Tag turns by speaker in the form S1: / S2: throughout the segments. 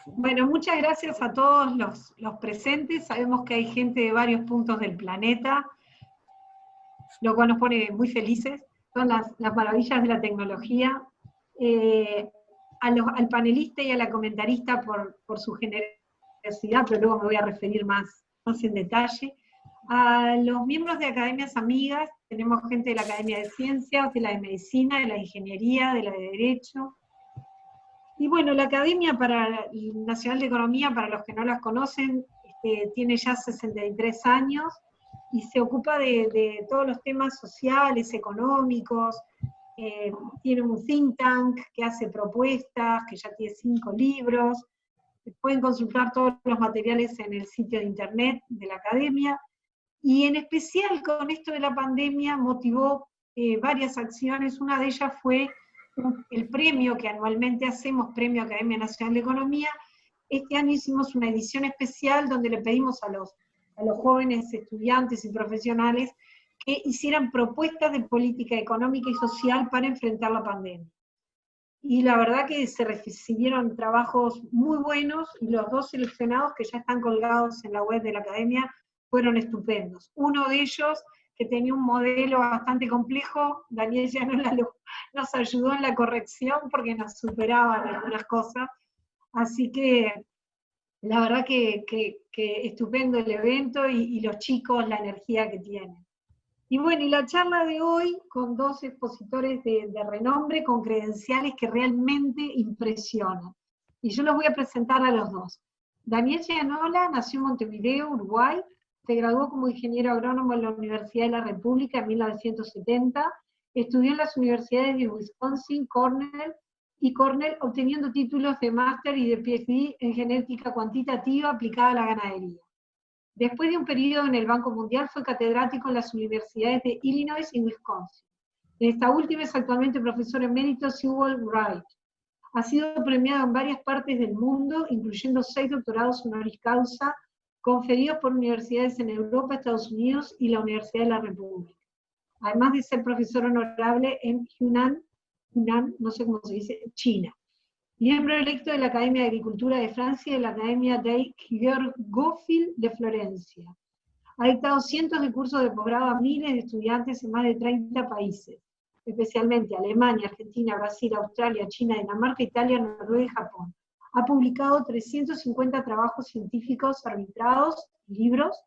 S1: Bueno, muchas gracias a todos los presentes. Sabemos que hay gente de varios puntos del planeta, lo cual nos pone muy felices. Son las maravillas de la tecnología. Al panelista y a la comentarista por su generosidad, pero luego me voy a referir más en detalle. A los miembros de Academias Amigas, tenemos gente de la Academia de Ciencias, de la de Medicina, de la de Ingeniería, de la de Derecho. Y bueno, la Academia Nacional de Economía, para los que no las conocen, tiene ya 63 años y se ocupa de todos los temas sociales, económicos. Tiene un think tank que hace propuestas, que ya tiene 5 libros. Pueden consultar todos los materiales en el sitio de internet de la Academia. Y en especial con esto de la pandemia motivó varias acciones. Una de ellas fue el premio que anualmente hacemos, Premio Academia Nacional de Economía. Este año hicimos una edición especial donde le pedimos a los jóvenes estudiantes y profesionales que hicieran propuestas de política económica y social para enfrentar la pandemia. Y la verdad que se recibieron trabajos muy buenos, y los 2 seleccionados que ya están colgados en la web de la Academia fueron estupendos. Uno de ellos, que tenía un modelo bastante complejo, Daniel Llanola nos ayudó en la corrección porque nos superaban algunas cosas, así que la verdad que estupendo el evento y los chicos, la energía que tienen. Y bueno, y la charla de hoy con 2 expositores de renombre, con credenciales que realmente impresionan. Y yo los voy a presentar a los 2. Daniel Llanola nació en Montevideo, Uruguay, se graduó como ingeniero agrónomo en la Universidad de la República en 1970, estudió en las universidades de Wisconsin, Cornell, obteniendo títulos de máster y de PhD en genética cuantitativa aplicada a la ganadería. Después de un periodo en el Banco Mundial, fue catedrático en las universidades de Illinois y Wisconsin. En esta última es actualmente profesor emérito Sewell Wright. Ha sido premiado en varias partes del mundo, incluyendo 6 doctorados honoris causa, conferidos por universidades en Europa, Estados Unidos y la Universidad de la República. Además de ser profesor honorable en Hunan, no sé cómo se dice, China. Miembro electo de la Academia de Agricultura de Francia y de la Academia de Georg Goffil de Florencia. Ha dictado cientos de cursos de posgrado a miles de estudiantes en más de 30 países, especialmente Alemania, Argentina, Brasil, Australia, China, Dinamarca, Italia, Noruega y Japón. Ha publicado 350 trabajos científicos arbitrados, libros.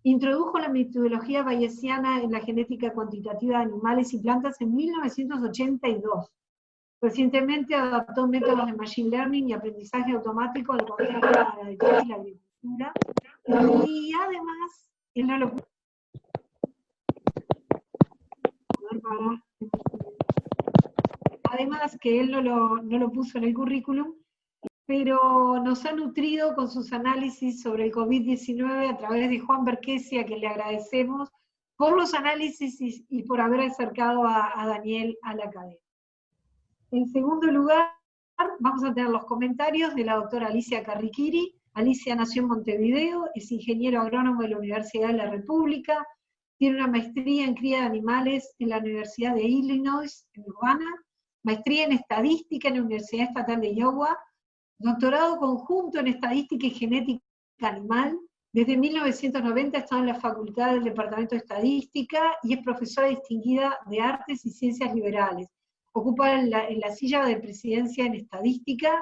S1: Introdujo la metodología bayesiana en la genética cuantitativa de animales y plantas en 1982. Recientemente adaptó métodos de machine learning y aprendizaje automático al contexto de la agricultura y la agricultura. Y además, él no lo puso. Además que él no lo puso en el currículum, pero nos ha nutrido con sus análisis sobre el COVID-19 a través de Juan Berquesi, a quien le agradecemos por los análisis y por haber acercado a Daniel a la academia. En segundo lugar, vamos a tener los comentarios de la doctora Alicia Carriquiri. Alicia nació en Montevideo, es ingeniero agrónomo de la Universidad de la República, tiene una maestría en cría de animales en la Universidad de Illinois, en Urbana, maestría en estadística en la Universidad Estatal de Iowa, doctorado conjunto en estadística y genética animal. Desde 1990 está en la facultad del Departamento de Estadística y es profesora distinguida de Artes y Ciencias Liberales. Ocupa en la silla de presidencia en estadística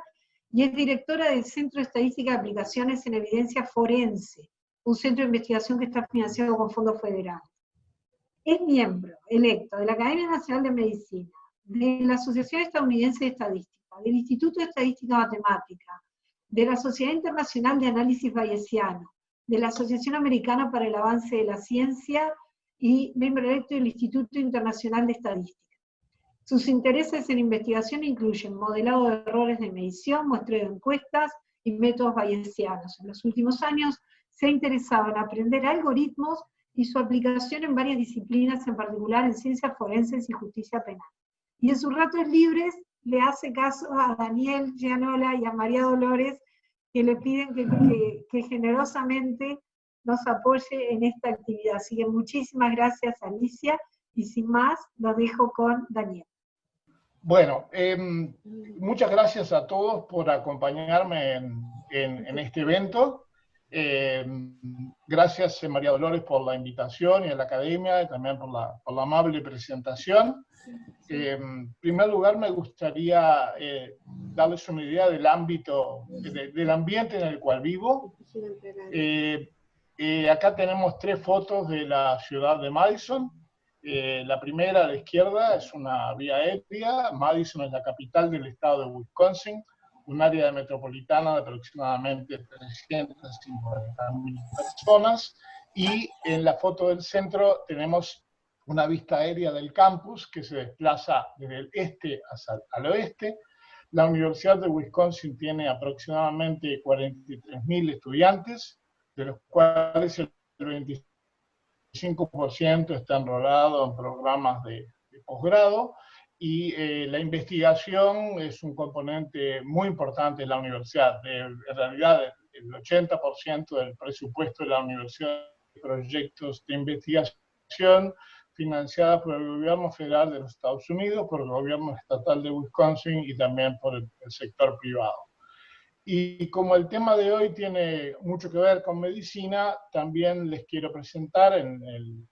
S1: y es directora del Centro de Estadística de Aplicaciones en Evidencia Forense, un centro de investigación que está financiado con fondos federales. Es miembro electo de la Academia Nacional de Medicina, de la Asociación Estadounidense de Estadística, del Instituto de Estadística Matemática, de la Sociedad Internacional de Análisis Bayesiano, de la Asociación Americana para el Avance de la Ciencia y miembro electo del Instituto Internacional de Estadística. Sus intereses en investigación incluyen modelado de errores de medición, muestreo de encuestas y métodos bayesianos. En los últimos años se ha interesado en aprender algoritmos y su aplicación en varias disciplinas, en particular en ciencias forenses y justicia penal. Y en sus ratos libres le hace caso a Daniel Llanola y a María Dolores, que le piden que generosamente nos apoye en esta actividad. Así que muchísimas gracias, Alicia, y sin más, lo dejo con Daniel.
S2: Bueno, muchas gracias a todos por acompañarme en este evento. Gracias, María Dolores, por la invitación y a la academia, y también por la amable presentación. En primer lugar, me gustaría darles una idea del ámbito, del ambiente en el cual vivo. Acá tenemos 3 fotos de la ciudad de Madison. La primera a la izquierda es una vía aérea. Madison es la capital del estado de Wisconsin, un área metropolitana de aproximadamente 350.000 personas. Y en la foto del centro tenemos una vista aérea del campus que se desplaza desde el este al oeste. La Universidad de Wisconsin tiene aproximadamente 43.000 estudiantes, de los cuales el 25% está enrolado en programas de posgrado, y la investigación es un componente muy importante de la universidad. En realidad, el 80% del presupuesto de la universidad de proyectos de investigación financiadas por el gobierno federal de los Estados Unidos, por el gobierno estatal de Wisconsin y también por el sector privado. Y como el tema de hoy tiene mucho que ver con medicina, también les quiero presentar en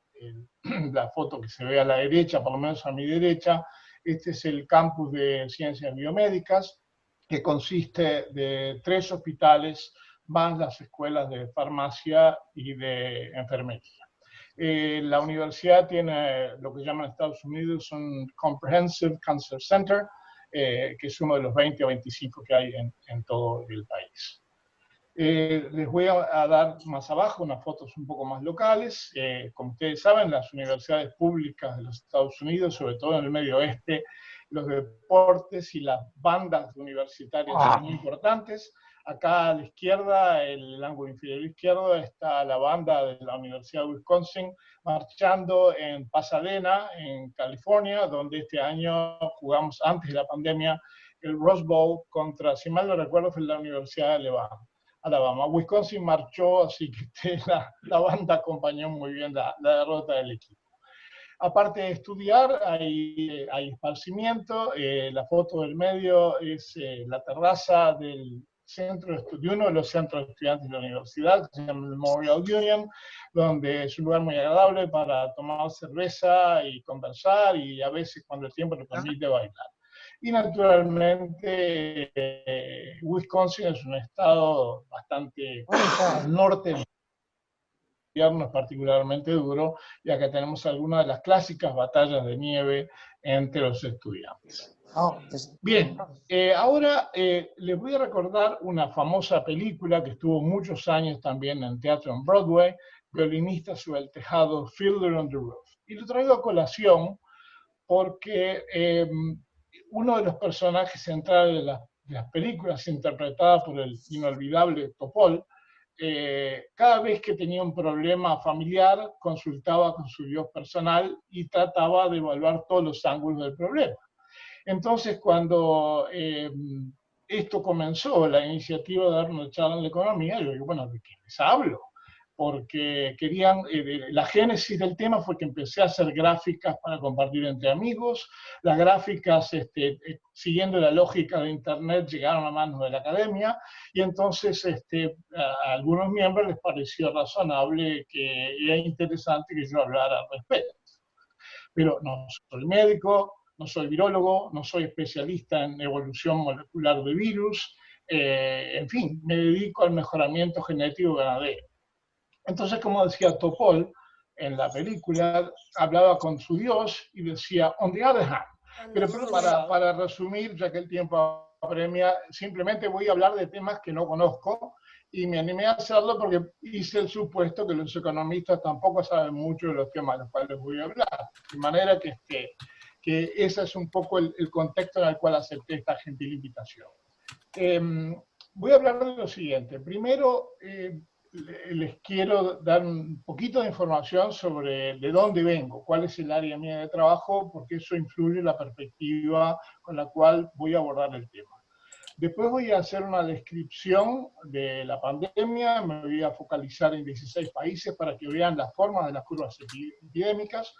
S2: la foto que se ve a la derecha, por lo menos a mi derecha. Este es el campus de Ciencias Biomédicas, que consiste de 3 hospitales, más las escuelas de farmacia y de enfermería. La universidad tiene lo que llaman en Estados Unidos un Comprehensive Cancer Center, que es uno de los 20 o 25 que hay en todo el país. Les voy a dar más abajo unas fotos un poco más locales. Como ustedes saben, las universidades públicas de los Estados Unidos, sobre todo en el medio oeste, los deportes y las bandas universitarias son muy importantes. Acá a la izquierda, el ángulo inferior izquierdo, está la banda de la Universidad de Wisconsin marchando en Pasadena, en California, donde este año jugamos, antes de la pandemia, el Rose Bowl contra, si mal no recuerdo, fue la Universidad de Alabama. Wisconsin marchó, así que la banda acompañó muy bien la derrota del equipo. Aparte de estudiar, hay esparcimiento. La foto del medio es la terraza del centro de uno de los centros de estudiantes de la universidad, que se llama Memorial Union, donde es un lugar muy agradable para tomar cerveza y conversar, y a veces, cuando el tiempo lo permite, bailar. Y naturalmente, Wisconsin es un estado bastante al norte. El invierno es particularmente duro, ya que tenemos algunas de las clásicas batallas de nieve entre los estudiantes. Bien, ahora les voy a recordar una famosa película que estuvo muchos años también en teatro en Broadway, Violinista sobre el tejado, Fiddler on the Roof. Y lo traigo a colación porque uno de los personajes centrales de las películas, interpretada por el inolvidable Topol, cada vez que tenía un problema familiar, consultaba con su Dios personal y trataba de evaluar todos los ángulos del problema. Entonces, cuando esto comenzó, la iniciativa de dar una charla en la economía, yo digo, bueno, ¿de qué les hablo? Porque querían, la génesis del tema fue que empecé a hacer gráficas para compartir entre amigos. Las gráficas, siguiendo la lógica de Internet, llegaron a manos de la academia, y entonces a algunos miembros les pareció razonable que era interesante que yo hablara al respecto. Pero no soy médico, no soy virólogo, no soy especialista en evolución molecular de virus, en fin, me dedico al mejoramiento genético ganadero. Entonces, como decía Topol en la película, hablaba con su Dios y decía, on the other hand. Pero para resumir, ya que el tiempo apremia, simplemente voy a hablar de temas que no conozco, y me animé a hacerlo porque hice el supuesto que los economistas tampoco saben mucho de los temas de los cuales voy a hablar. De manera que ese es un poco el contexto en el cual acepté esta gentil invitación. Voy a hablar de lo siguiente. Primero, les quiero dar un poquito de información sobre de dónde vengo, cuál es el área mía de trabajo, porque eso influye en la perspectiva con la cual voy a abordar el tema. Después voy a hacer una descripción de la pandemia, me voy a focalizar en 16 países para que vean las formas de las curvas epidémicas.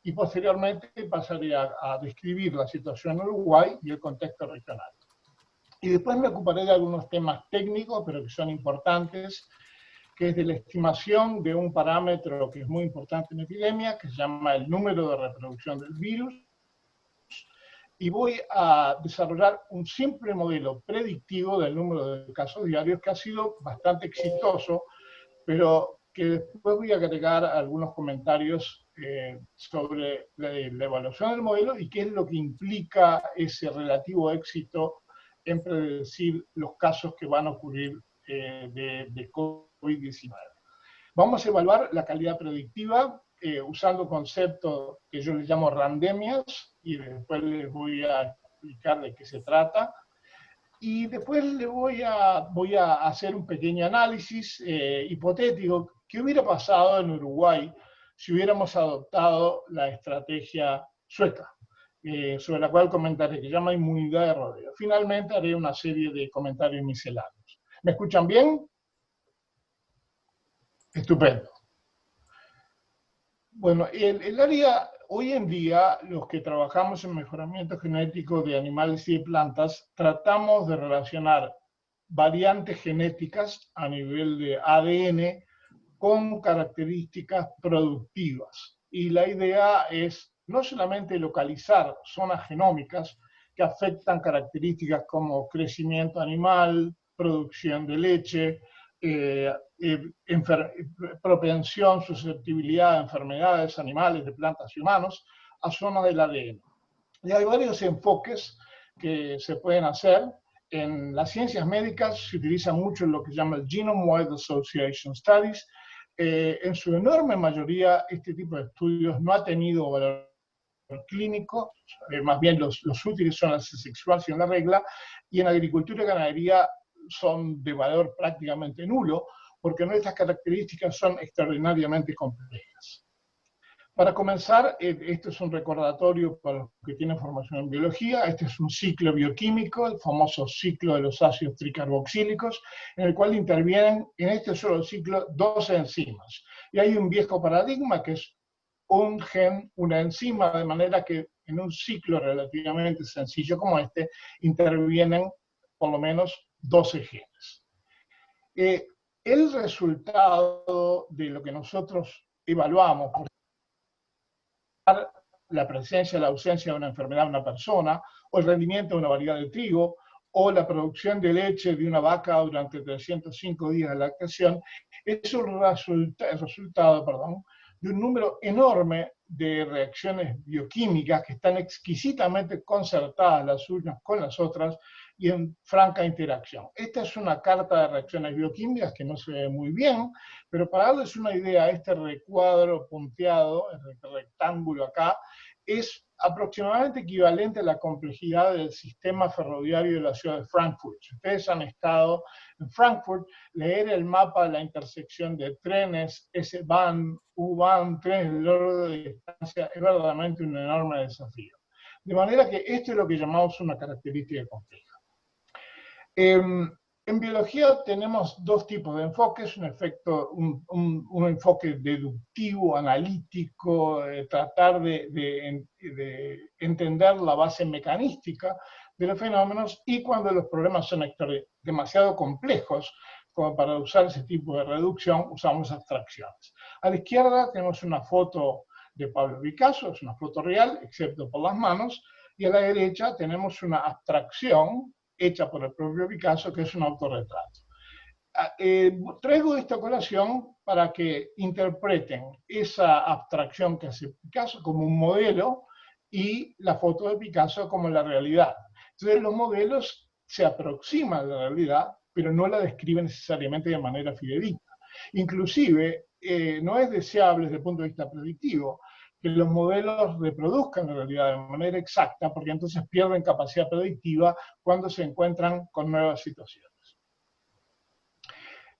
S2: y posteriormente pasaré a describir la situación en Uruguay y el contexto regional. Y después me ocuparé de algunos temas técnicos, pero que son importantes, que es de la estimación de un parámetro que es muy importante en epidemia, que se llama el número de reproducción del virus, y voy a desarrollar un simple modelo predictivo del número de casos diarios que ha sido bastante exitoso, pero que después voy a agregar algunos comentarios sobre la evaluación del modelo y qué es lo que implica ese relativo éxito en predecir los casos que van a ocurrir de COVID-19. Vamos a evaluar la calidad predictiva usando conceptos que yo les llamo randemias, y después les voy a explicar de qué se trata. Y después voy a hacer un pequeño análisis hipotético. ¿Qué hubiera pasado en Uruguay si hubiéramos adoptado la estrategia sueca? Sobre la cual comentaré, que se llama inmunidad de rodeo. Finalmente haré una serie de comentarios misceláneos. ¿Me escuchan bien? Estupendo. Bueno, el área, hoy en día, los que trabajamos en mejoramiento genético de animales y de plantas, tratamos de relacionar variantes genéticas a nivel de ADN con características productivas. Y la idea es no solamente localizar zonas genómicas que afectan características como crecimiento animal, producción de leche, propensión, susceptibilidad a enfermedades animales, de plantas y humanos, a zonas del ADN. Y hay varios enfoques que se pueden hacer. En las ciencias médicas se utiliza mucho lo que se llama el Genome-Wide Association Studies. En su enorme mayoría, este tipo de estudios no ha tenido valor clínico, más bien los útiles son la asexuación, la regla, y en agricultura y ganadería son de valor prácticamente nulo, porque nuestras características son extraordinariamente complejas. Para comenzar, esto es un recordatorio para los que tienen formación en biología. Este es un ciclo bioquímico, el famoso ciclo de los ácidos tricarboxílicos, en el cual intervienen en este solo ciclo dos enzimas. Y hay un viejo paradigma que es un gen, una enzima, de manera que en un ciclo relativamente sencillo como este, intervienen por lo menos 12 genes. El resultado de lo que nosotros evaluamos, por la presencia o la ausencia de una enfermedad de una persona, o el rendimiento de una variedad de trigo, o la producción de leche de una vaca durante 305 días de lactación, es un resultado de un número enorme de reacciones bioquímicas que están exquisitamente concertadas las unas con las otras y en franca interacción. Esta es una carta de reacciones bioquímicas que no se ve muy bien, pero para darles una idea, este recuadro punteado, el rectángulo acá, es aproximadamente equivalente a la complejidad del sistema ferroviario de la ciudad de Frankfurt. Si ustedes han estado en Frankfurt, leer el mapa de la intersección de trenes, S-Bahn, U-Bahn, trenes de larga distancia, es verdaderamente un enorme desafío. De manera que esto es lo que llamamos una característica compleja. En biología tenemos dos tipos de enfoques, un enfoque deductivo, analítico, tratar de entender la base mecanística de los fenómenos, y cuando los problemas son demasiado complejos como para usar ese tipo de reducción, usamos abstracciones. A la izquierda tenemos una foto de Pablo Picasso, es una foto real, excepto por las manos, y a la derecha tenemos una abstracción hecha por el propio Picasso, que es un autorretrato. Traigo esta colación para que interpreten esa abstracción que hace Picasso como un modelo y la foto de Picasso como la realidad. Entonces los modelos se aproximan a la realidad, pero no la describen necesariamente de manera fidedigna. Inclusive, no es deseable desde el punto de vista predictivo que los modelos reproduzcan la realidad de manera exacta, porque entonces pierden capacidad predictiva cuando se encuentran con nuevas situaciones.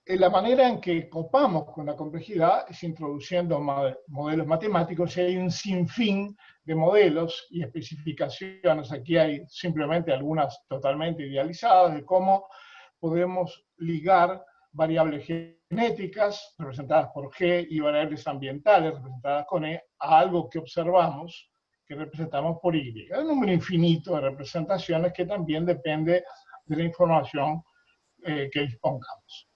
S2: La manera en que copamos con la complejidad es introduciendo modelos matemáticos, y hay un sinfín de modelos y especificaciones. Aquí hay simplemente algunas totalmente idealizadas de cómo podemos ligar variables genéticas, representadas por G, y variables ambientales, representadas con E, a algo que observamos, que representamos por Y. Hay un número infinito de representaciones que también depende de la información que dispongamos.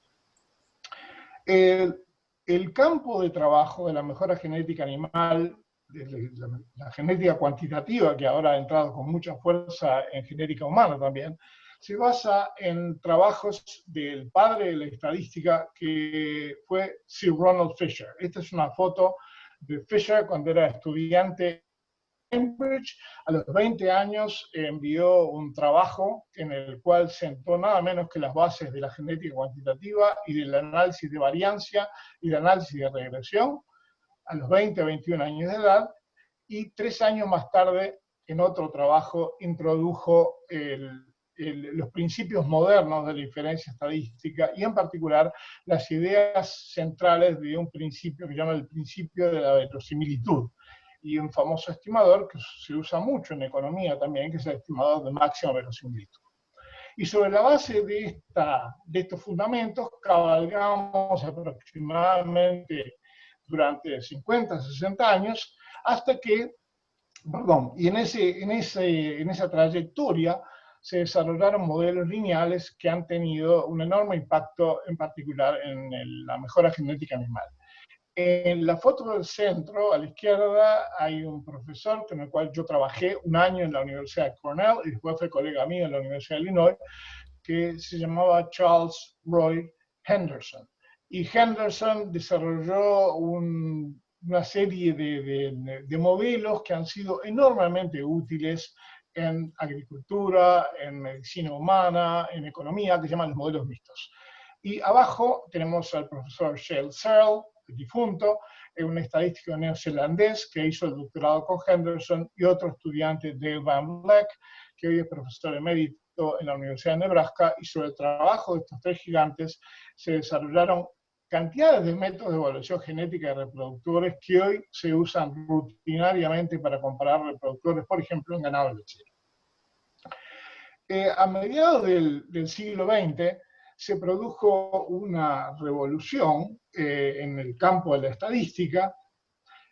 S2: El campo de trabajo de la mejora genética animal, de la genética cuantitativa, que ahora ha entrado con mucha fuerza en genética humana también, se basa en trabajos del padre de la estadística, que fue Sir Ronald Fisher. Esta es una foto de Fisher cuando era estudiante en Cambridge. A los 20 años envió un trabajo en el cual sentó nada menos que las bases de la genética cuantitativa y del análisis de variancia y del análisis de regresión, a los 20 o 21 años de edad, y 3 años más tarde, en otro trabajo, introdujo los principios modernos de la inferencia estadística, y en particular las ideas centrales de un principio que se llama el principio de la verosimilitud, y un famoso estimador que se usa mucho en economía también, que es el estimador de máxima verosimilitud. Y sobre la base de estos fundamentos cabalgamos aproximadamente durante 50, 60 años, hasta que, y en esa trayectoria se desarrollaron modelos lineales que han tenido un enorme impacto, en particular en la mejora genética animal. En la foto del centro, a la izquierda, hay un profesor con el cual yo trabajé un año en la Universidad de Cornell y después fue colega mío en la Universidad de Illinois, que se llamaba Charles Roy Henderson. Y Henderson desarrolló una serie de modelos que han sido enormemente útiles en agricultura, en medicina humana, en economía, que se llaman los modelos mixtos. Y abajo tenemos al profesor Shale Searle, difunto, un estadístico neozelandés que hizo el doctorado con Henderson, y otro estudiante, Dale Van Vleck, que hoy es profesor emérito en la Universidad de Nebraska, y sobre el trabajo de estos tres gigantes se desarrollaron cantidades de métodos de evaluación genética de reproductores que hoy se usan rutinariamente para comparar reproductores, por ejemplo, en ganado lechero. A mediados del siglo XX, se produjo una revolución en el campo de la estadística,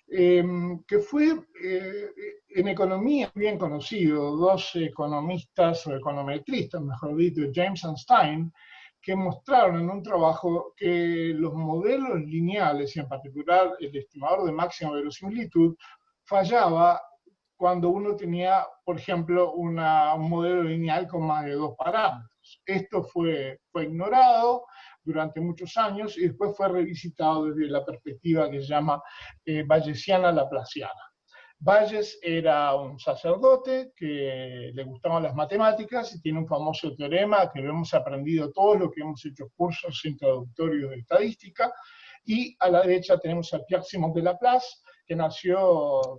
S2: que fue en economía bien conocido. Dos economistas o econometristas, mejor dicho, James and Stein, que mostraron en un trabajo que los modelos lineales, y en particular el estimador de máxima verosimilitud, fallaba cuando uno tenía, por ejemplo, un modelo lineal con más de 2 parámetros. Esto fue ignorado durante muchos años y después fue revisitado desde la perspectiva que se llama bayesiana-laplaciana. Bayes era un sacerdote que le gustaban las matemáticas y tiene un famoso teorema que lo hemos aprendido todos los que hemos hecho cursos introductorios de estadística. Y a la derecha tenemos a Pierre-Simon de Laplace, que nació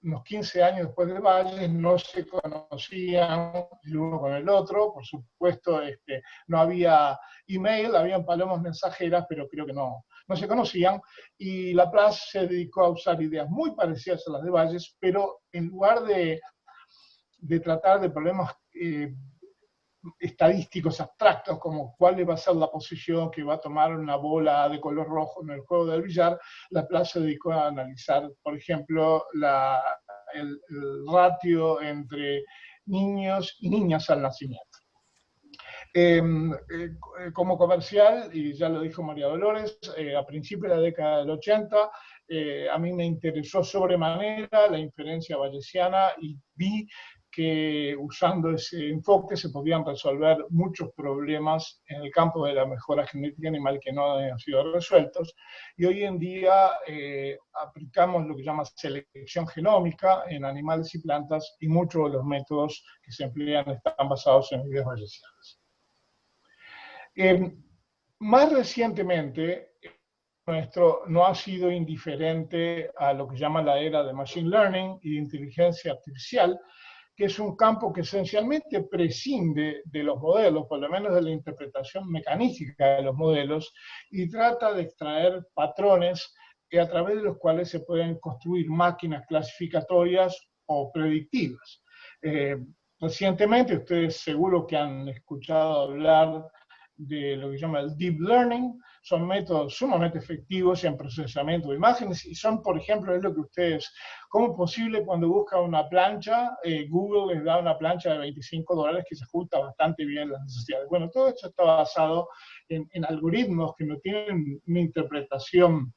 S2: unos 15 años después de Bayes. No se conocían el uno con el otro, por supuesto, no había email, habían palomas mensajeras, pero creo que no se conocían, y Laplace se dedicó a usar ideas muy parecidas a las de Bayes, pero en lugar de tratar de problemas estadísticos abstractos, como cuál va a ser la posición que va a tomar una bola de color rojo en el juego del billar, Laplace se dedicó a analizar, por ejemplo, el ratio entre niños y niñas al nacimiento. Como comercial, y ya lo dijo María Dolores, a principios de la década del 80, a mí me interesó sobremanera la inferencia bayesiana y vi que usando ese enfoque se podían resolver muchos problemas en el campo de la mejora genética animal que no han sido resueltos. Y hoy en día aplicamos lo que se llama selección genómica en animales y plantas, y muchos de los métodos que se emplean están basados en ideas bayesianas. Más recientemente, nuestro no ha sido indiferente a lo que llama la era de Machine Learning y de inteligencia artificial, que es un campo que esencialmente prescinde de los modelos, por lo menos de la interpretación mecanística de los modelos, y trata de extraer patrones a través de los cuales se pueden construir máquinas clasificatorias o predictivas. Recientemente, ustedes seguro que han escuchado hablar de lo que se llama el Deep Learning. Son métodos sumamente efectivos en procesamiento de imágenes y son, por ejemplo, es lo que ustedes, ¿cómo es posible cuando buscan una plancha, Google les da una plancha de $25 que se ajusta bastante bien las necesidades? Bueno, todo esto está basado en algoritmos que no tienen una interpretación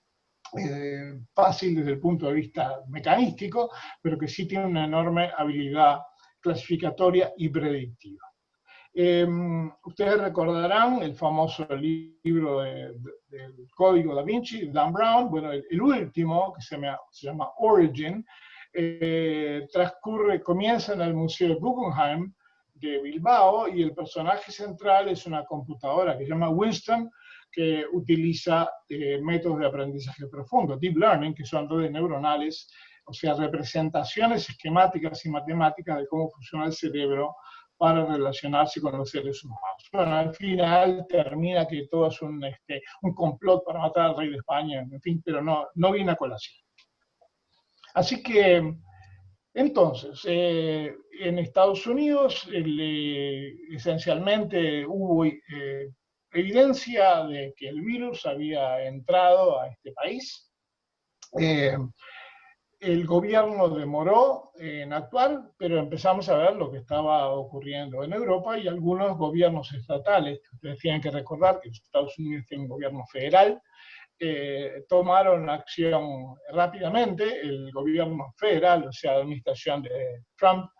S2: fácil desde el punto de vista mecanístico, pero que sí tienen una enorme habilidad clasificatoria y predictiva. Ustedes recordarán el famoso libro del Código Da Vinci, Dan Brown. Bueno, el último, que se llama Origin, comienza en el Museo Guggenheim de Bilbao, y el personaje central es una computadora que se llama Winston, que utiliza métodos de aprendizaje profundo, Deep Learning, que son redes neuronales, o sea, representaciones esquemáticas y matemáticas de cómo funciona el cerebro para relacionarse con los seres humanos. Bueno, al final termina que todo es un complot para matar al rey de España, en fin, pero no viene a colación. Así que, entonces, en Estados Unidos esencialmente hubo evidencia de que el virus había entrado a este país. El gobierno demoró en actuar, pero empezamos a ver lo que estaba ocurriendo en Europa, y algunos gobiernos estatales, ustedes tienen que recordar que los Estados Unidos tienen un gobierno federal, tomaron acción rápidamente. El gobierno federal, o sea, la administración de Trump,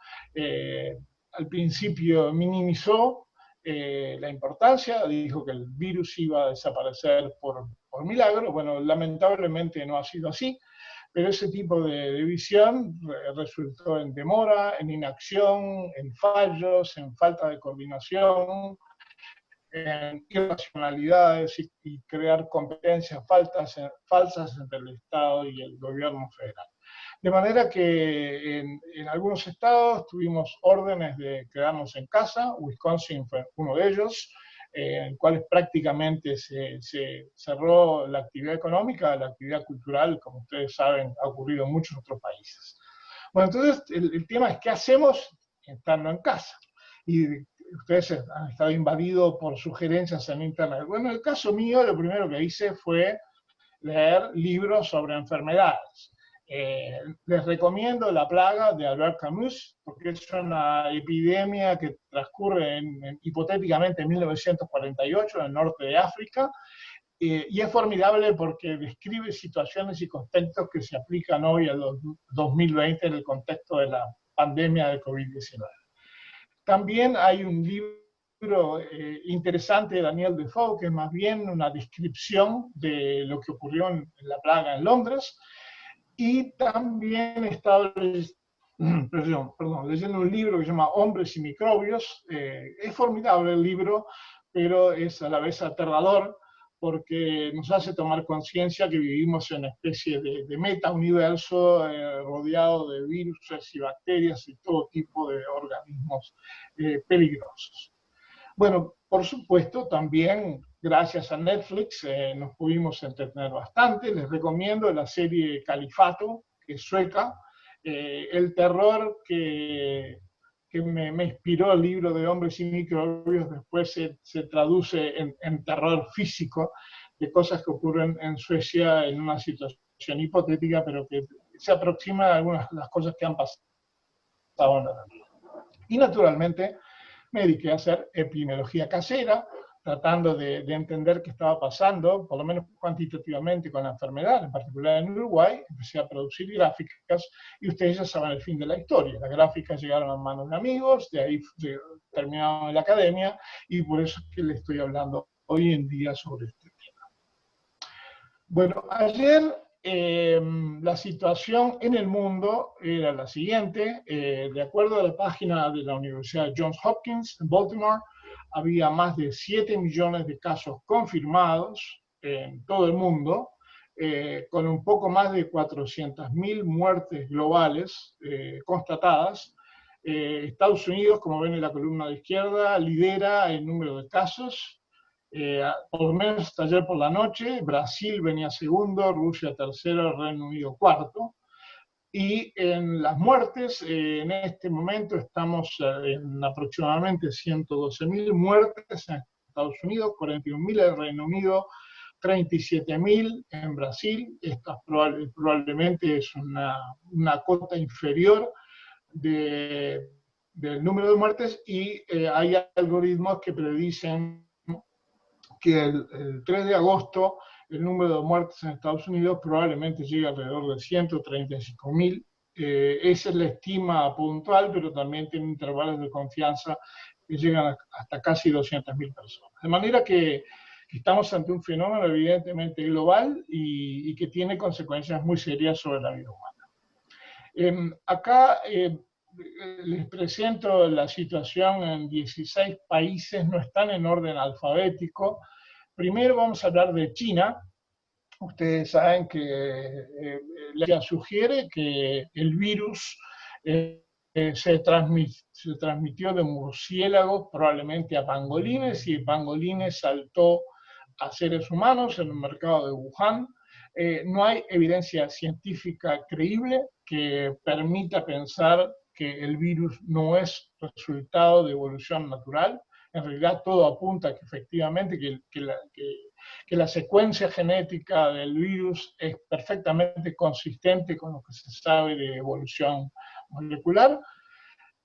S2: al principio minimizó la importancia, dijo que el virus iba a desaparecer por milagro. Bueno, lamentablemente no ha sido así, pero ese tipo de visión resultó en demora, en inacción, en fallos, en falta de coordinación, en irracionalidades y crear competencias falsas entre el Estado y el gobierno federal. De manera que en algunos estados tuvimos órdenes de quedarnos en casa. Wisconsin fue uno de ellos, en cuales prácticamente se cerró la actividad económica, la actividad cultural, como ustedes saben, ha ocurrido en muchos otros países. Bueno, entonces el tema es, ¿qué hacemos estando en casa? Y ustedes han estado invadidos por sugerencias en internet. Bueno, en el caso mío, lo primero que hice fue leer libros sobre enfermedades. Les recomiendo La plaga de Albert Camus, porque es una epidemia que transcurre hipotéticamente en 1948 en el norte de África, y es formidable porque describe situaciones y contextos que se aplican hoy al 2020 en el contexto de la pandemia de COVID-19. También hay un libro interesante de Daniel Defoe, que es más bien una descripción de lo que ocurrió en la plaga en Londres. Y también estaba leyendo un libro que se llama Hombres y Microbios. Es formidable el libro, pero es a la vez aterrador, porque nos hace tomar conciencia que vivimos en una especie de meta-universo rodeado de virus y bacterias y todo tipo de organismos peligrosos. Bueno, por supuesto, también gracias a Netflix nos pudimos entretener bastante. Les recomiendo la serie Califato, que es sueca. El terror que me inspiró el libro de Hombres y Microbios después se traduce en terror físico, de cosas que ocurren en Suecia en una situación hipotética, pero que se aproxima a algunas de las cosas que han pasado en la realidad. Y naturalmente me dediqué a hacer epidemiología casera, tratando de entender qué estaba pasando, por lo menos cuantitativamente, con la enfermedad, en particular en Uruguay. Empecé a producir gráficas, y ustedes ya saben el fin de la historia. Las gráficas llegaron a manos de amigos, de ahí terminaron en la academia, y por eso es que les estoy hablando hoy en día sobre este tema. Bueno, ayer la situación en el mundo era la siguiente. De acuerdo a la página de la Universidad Johns Hopkins en Baltimore, había más de 7 millones de casos confirmados en todo el mundo, con un poco más de 400.000 muertes globales constatadas. Estados Unidos, como ven en la columna de izquierda, lidera el número de casos. Por lo menos hasta ayer por la noche. Brasil venía segundo, Rusia tercero, Reino Unido cuarto. Y en las muertes, en este momento estamos en aproximadamente 112.000 muertes en Estados Unidos, 41.000 en Reino Unido, 37.000 en Brasil. Esta probablemente es una cota inferior del número de muertes, y hay algoritmos que predicen que el 3 de agosto el número de muertes en Estados Unidos probablemente llegue alrededor de 135.000. Esa es la estima puntual, pero también tiene intervalos de confianza que llegan hasta casi 200.000 personas. De manera que estamos ante un fenómeno evidentemente global y que tiene consecuencias muy serias sobre la vida humana. Acá les presento la situación en 16 países, no están en orden alfabético. Primero vamos a hablar de China. Ustedes saben que la sugiere que el virus se transmitió de murciélagos probablemente a pangolines, y de pangolines saltó a seres humanos en el mercado de Wuhan. No hay evidencia científica creíble que permita pensar que el virus no es resultado de evolución natural. En realidad todo apunta a que efectivamente que la secuencia genética del virus es perfectamente consistente con lo que se sabe de evolución molecular.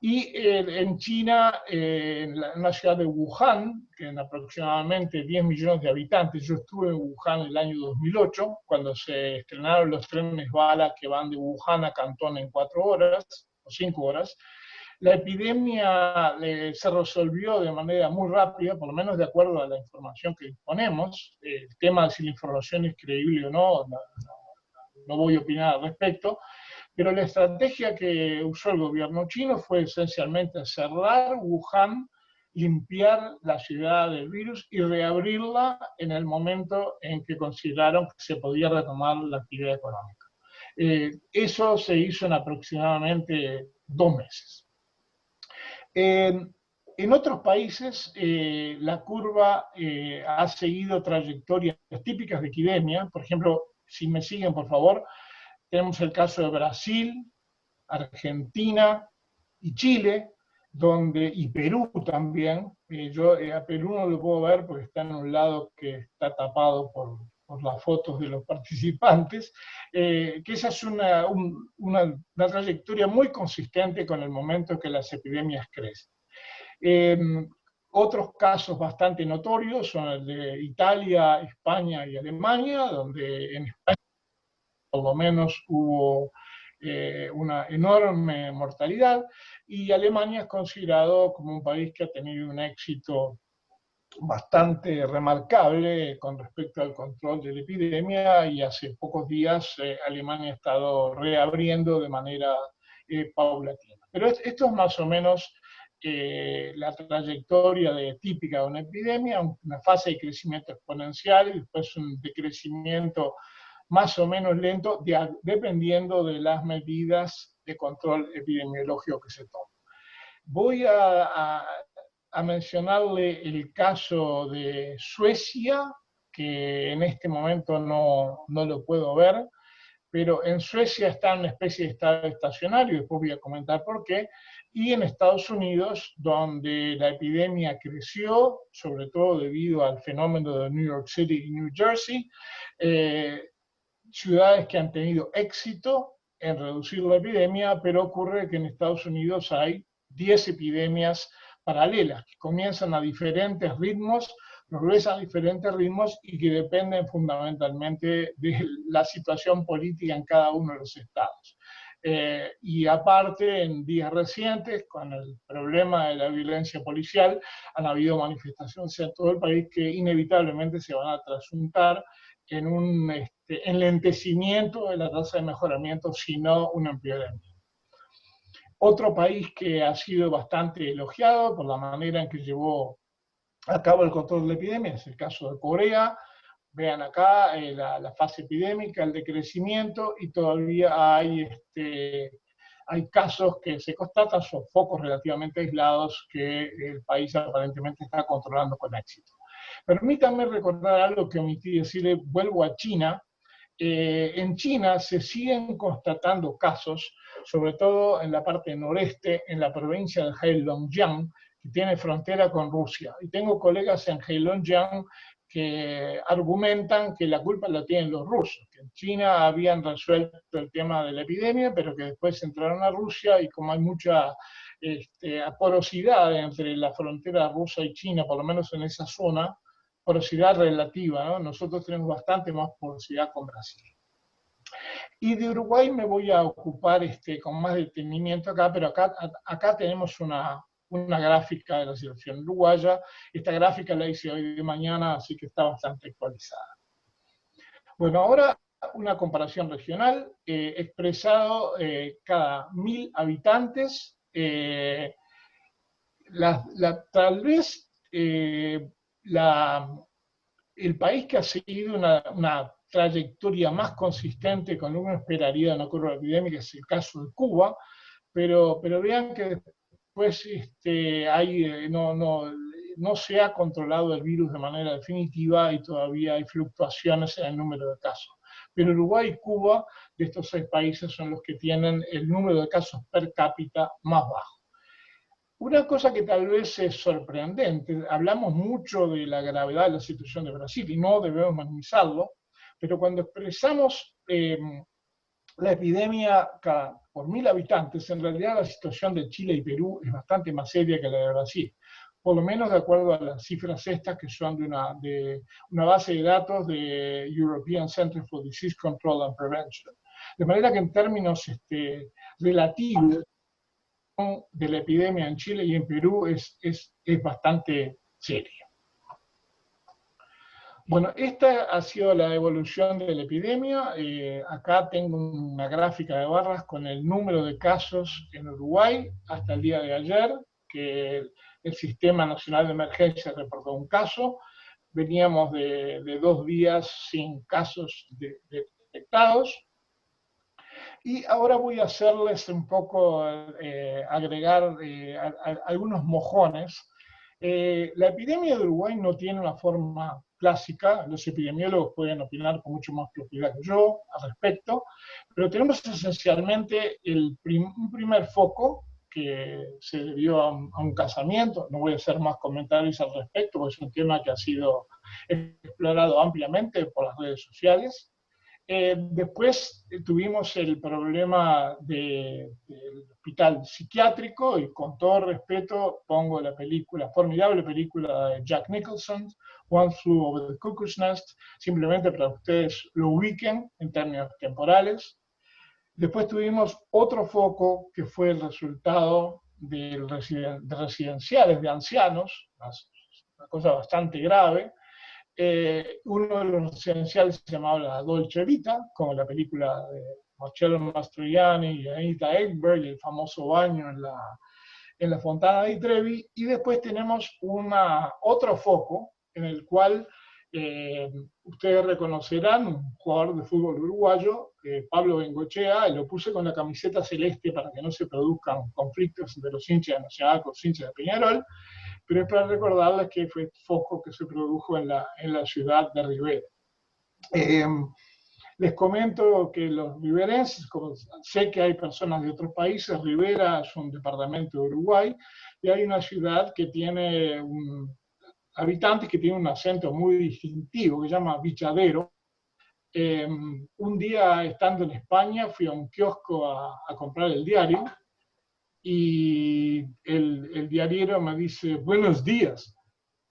S2: Y en China, en la ciudad de Wuhan, que en aproximadamente 10 millones de habitantes, yo estuve en Wuhan en el año 2008, cuando se estrenaron los trenes bala que van de Wuhan a Cantón en 4 horas o 5 horas, la epidemia se resolvió de manera muy rápida, por lo menos de acuerdo a la información que disponemos. El tema de si la información es creíble o no voy a opinar al respecto, pero la estrategia que usó el gobierno chino fue esencialmente cerrar Wuhan, limpiar la ciudad del virus y reabrirla en el momento en que consideraron que se podía retomar la actividad económica. Eso se hizo en aproximadamente 2 meses. En otros países la curva ha seguido trayectorias típicas de epidemia. Por ejemplo, si me siguen por favor, tenemos el caso de Brasil, Argentina y Chile, y Perú también. Yo a Perú no lo puedo ver porque está en un lado que está tapado por las fotos de los participantes, que esa es una trayectoria muy consistente con el momento que las epidemias crecen. Otros casos bastante notorios son el de Italia, España y Alemania, donde en España por lo menos hubo una enorme mortalidad, y Alemania es considerado como un país que ha tenido un éxito bastante remarcable con respecto al control de la epidemia, y hace pocos días Alemania ha estado reabriendo de manera paulatina. Pero esto es más o menos la trayectoria típica de una epidemia, una fase de crecimiento exponencial y después un decrecimiento más o menos lento, dependiendo de las medidas de control epidemiológico que se toman. Voy a mencionarle el caso de Suecia, que en este momento no lo puedo ver, pero en Suecia está en una especie de estado estacionario, después voy a comentar por qué, y en Estados Unidos, donde la epidemia creció, sobre todo debido al fenómeno de New York City y New Jersey, ciudades que han tenido éxito en reducir la epidemia, pero ocurre que en Estados Unidos hay 10 epidemias paralelas, que comienzan a diferentes ritmos, progresan a diferentes ritmos y que dependen fundamentalmente de la situación política en cada uno de los estados. Y aparte, en días recientes, con el problema de la violencia policial, han habido manifestaciones en todo el país que inevitablemente se van a trasuntar en un enlentecimiento de la tasa de mejoramiento, sino un empeoramiento. Otro país que ha sido bastante elogiado por la manera en que llevó a cabo el control de la epidemia es el caso de Corea. Vean acá la fase epidémica, el decrecimiento, y todavía hay casos que se constatan, son focos relativamente aislados que el país aparentemente está controlando con éxito. Permítanme recordar algo que omití decirle, vuelvo a China. En China se siguen constatando casos, sobre todo en la parte noreste, en la provincia de Heilongjiang, que tiene frontera con Rusia. Y tengo colegas en Heilongjiang que argumentan que la culpa la tienen los rusos, que en China habían resuelto el tema de la epidemia, pero que después entraron a Rusia y como hay mucha porosidad entre la frontera rusa y China, por lo menos en esa zona, porosidad relativa, ¿no? Nosotros tenemos bastante más porosidad con Brasil. Y de Uruguay me voy a ocupar con más detenimiento acá, pero acá tenemos una gráfica de la situación uruguaya. Esta gráfica la hice hoy de mañana, así que está bastante actualizada. Bueno, ahora una comparación regional, expresado cada 1000 habitantes. Tal vez el país que ha seguido una trayectoria más consistente con lo que uno esperaría de una curva epidémica es el caso de Cuba, pero vean que después no se ha controlado el virus de manera definitiva y todavía hay fluctuaciones en el número de casos. Pero Uruguay y Cuba, de estos 6 países, son los que tienen el número de casos per cápita más bajo. Una cosa que tal vez es sorprendente, hablamos mucho de la gravedad de la situación de Brasil y no debemos minimizarlo, pero cuando expresamos la epidemia por 1000 habitantes, en realidad la situación de Chile y Perú es bastante más seria que la de Brasil, por lo menos de acuerdo a las cifras estas que son de una base de datos de European Center for Disease Control and Prevention. De manera que en términos relativos de la epidemia en Chile y en Perú es bastante seria. Bueno, esta ha sido la evolución de la epidemia. Acá tengo una gráfica de barras con el número de casos en Uruguay hasta el día de ayer, que el Sistema Nacional de Emergencia reportó un caso. Veníamos de 2 días sin casos detectados. Y ahora voy a hacerles un poco, agregar algunos mojones. La epidemia de Uruguay no tiene una forma clásica, los epidemiólogos pueden opinar con mucho más propiedad que yo al respecto, pero tenemos esencialmente un primer foco que se debió a un casamiento. No voy a hacer más comentarios al respecto, porque es un tema que ha sido explorado ampliamente por las redes sociales. Después tuvimos el problema del hospital psiquiátrico, y con todo respeto pongo la formidable película de Jack Nicholson, One Flew Over the Cuckoo's Nest, simplemente para que ustedes lo ubiquen en términos temporales. Después tuvimos otro foco que fue el resultado de residenciales de ancianos, una cosa bastante grave. Uno de los residenciales se llamaba La Dolce Vita, como la película de Marcello Mastroianni y Anita Ekberg, el famoso baño en la Fontana di Trevi. Y después tenemos otro foco en el cual ustedes reconocerán un jugador de fútbol uruguayo, Pablo Bengochea. Lo puse con la camiseta celeste para que no se produzcan conflictos entre los hinchas de Nacional con los hinchas de Peñarol, pero es para recordarles que fue foco que se produjo en la ciudad de Rivera. Les comento que los riverenses, como sé que hay personas de otros países, Rivera es un departamento de Uruguay, y hay una ciudad que tiene habitantes que tienen un acento muy distintivo, que se llama Vichadero. Un día, estando en España, fui a un kiosco a comprar el diario, y el diariero me dice, buenos días.